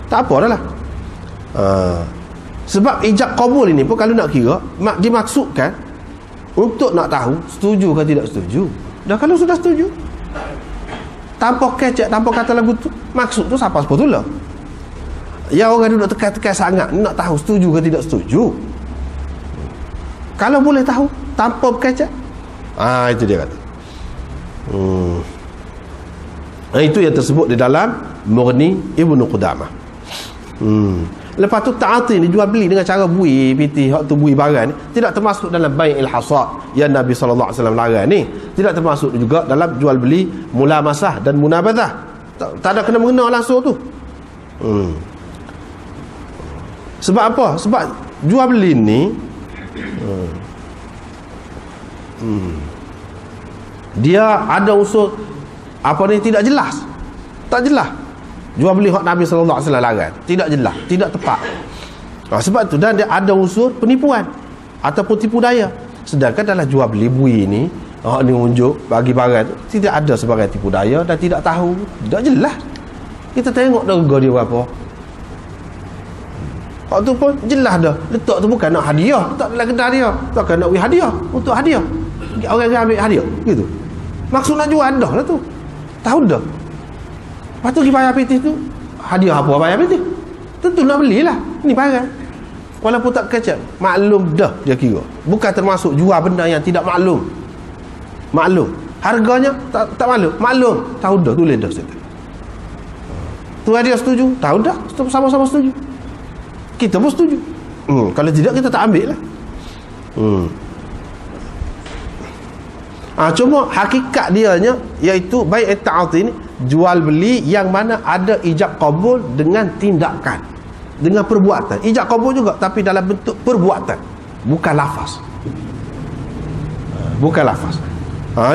A: Tak apa dah lah. Sebab ijab qabul ini pun kalau nak kira dimaksudkan untuk nak tahu setuju ke tidak setuju. Dah kalau sudah setuju tanpa kecek, tanpa kata lagu tu, maksud tu siapa sepatutnya. Yang orang duduk tekan-tekan sangat nak tahu setuju ke tidak setuju. Kalau boleh tahu tanpa berkecek, itu dia kata. Itu yang tersebut di dalam Mughni Ibnu Qudamah. Lepas tu ta'ati ni jual beli dengan cara bui piti, hak tu bui barang ni tidak termasuk dalam bai'il hasad yang Nabi sallallahu alaihi wasallam larang ni. Tidak termasuk juga dalam jual beli mulamasah dan munabadzah. Tak ada kena mengena langsung tu. Sebab apa? Sebab jual beli ni dia ada unsur apa ni tidak jelas. Tak jelas. Jual beli hak Nabi sallallahu alaihi wasallam larang, tidak jelas, tidak tepat. Sebab tu dan dia ada unsur penipuan ataupun tipu daya. Sedangkan dalam jual beli bui ni, hak ni unjuk bagi barang tu tidak ada sebagai tipu daya dan tidak tahu, tidak jelas. Kita tengok harga dia berapa. Hak tu pun jelas dah. Letak tu bukan nak hadiah, letak dalam kedai dia. Takkan nak bagi hadiah, untuk hadiah. Orang ambil hadiah gitu. Maksud nak jual dah lah tu. Tahu dah. Lepas tu pergi bayar PT tu, hadiah apa bayar PT? Tentu nak belilah. Ni barang. Walaupun tak kecek, maklum dah dia kira. Bukan termasuk jual benda yang tidak maklum. Maklum. Harganya tak maklum. Maklum. Tahu dah, tulis dah situ. Tu hadiah setuju? Tahu dah, sama-sama setuju. Kita pun setuju. Kalau tidak kita tak ambil lah. Cuma hakikat dianya iaitu bai' ta'ati ni jual beli yang mana ada ijab qabul dengan tindakan, dengan perbuatan. Ijab qabul juga tapi dalam bentuk perbuatan, bukan lafaz. Bukan lafaz.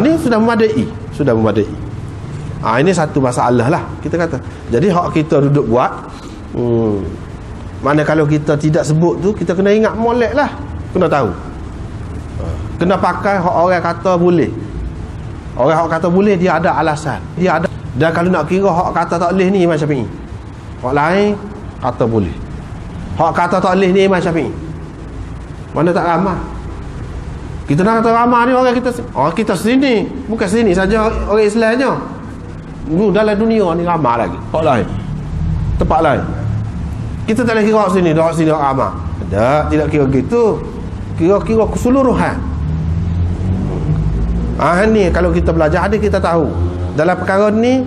A: Ni sudah memadai, sudah memadai. Ini satu masalah lah kita kata. Jadi hak kita duduk buat, mana kalau kita tidak sebut tu kita kena ingat molek lah, kena tahu. Kena pakai hak orang kata boleh. Orang hak kata boleh dia ada alasan, dia ada. Dan kalau nak kira hak kata tak boleh ni Imam Syafi'i, hak lain kata boleh. Hak kata tak boleh ni Imam Syafi'i, mana tak ramah. Kita nak kata ramah ni orang kita sini, bukan sini saja orang Islamnya. Dalam dunia ni ramah lagi hak lain, tempat lain. Kita tak boleh kira hak sini, hak sini hak ramah. Tidak kira gitu. Kira-kira keseluruhan. Ni kalau kita belajar hadis kita tahu dalam perkara ni,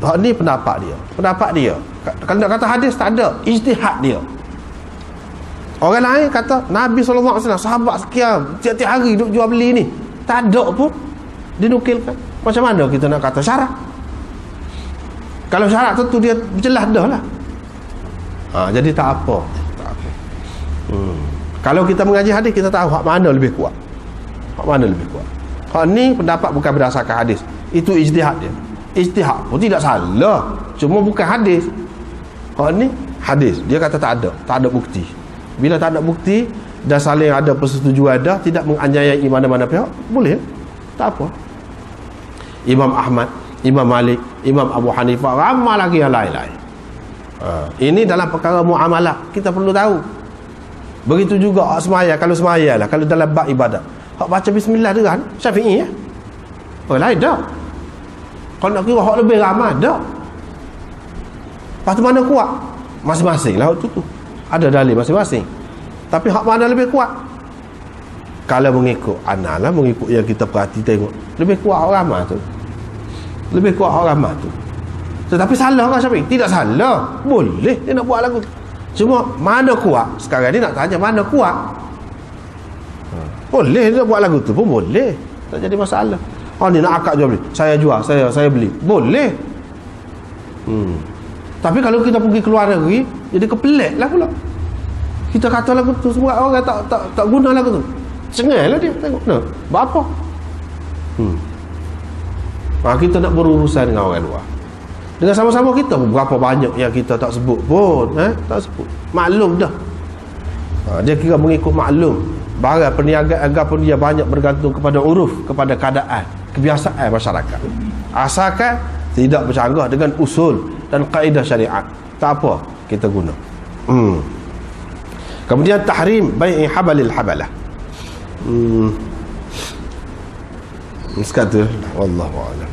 A: hak ni pendapat dia. Kalau nak kata hadis tak ada, ijtihad dia. Orang lain kata Nabi SAW, sahabat sekian tiap-tiap hari duk jual beli ni, tak ada pun dinukilkan. Macam mana kita nak kata syarat? Kalau syarat tentu dia jelas dah lah. Jadi tak apa. Kalau kita mengaji hadis kita tahu hak mana lebih kuat. Hak mana lebih kuat. Hak ni pendapat bukan berdasarkan hadis. Itu ijtihad dia. Ijtihad pun tidak salah. Cuma bukan hadis. Hak ni hadis. Dia kata tak ada bukti. Bila tak ada bukti dan saling ada persetujuan dah, tidak menganiayai mana-mana pihak, boleh. Tak apa. Imam Ahmad, Imam Malik, Imam Abu Hanifah, ramai lagi yang lain-lain. Ini dalam perkara muamalah kita perlu tahu. Begitu juga hak semaya, kalau semaya lah, kalau dalam bab ibadat, hak baca bismillah dengan Syafi'i ya. Lain dah. Kalau nak kira hak lebih ramai dah. Lepas tu mana kuat? Masing-masing lah tu. Ada dalil masing-masing. Tapi hak mana lebih kuat? Kalau mengikut analah, mengikut yang kita perhati tengok, lebih kuat hak ramai tu. Lebih kuat hak ramai tu. Tetapi salah kan Syafi'i? Tidak salah. Boleh dia nak buat lagu. Cuma mana kuat? Sekarang ni nak tanya mana kuat. Boleh dia buat lagu tu pun boleh, tak jadi masalah. Ni nak akad jual beli, saya jual, saya beli, boleh. Tapi kalau kita pergi keluar negeri, jadi kepelek lah pula. Kita kata lagu tu, semua orang tak guna lagu tu, cengai lah dia tengok. Nah, berapa? Kita nak berurusan dengan orang luar, dengan sama-sama kita berapa banyak yang kita tak sebut pun, tak sebut, maklum dah. Dia kira mengikut maklum. Barang perniagaan pun dia banyak bergantung kepada uruf, kepada keadaan, kebiasaan masyarakat. Asalkan tidak bercanggah dengan usul dan kaedah syariat, tak apa kita guna. Kemudian tahrim bai'i habalil habalah. Sekata wallahu a'lam.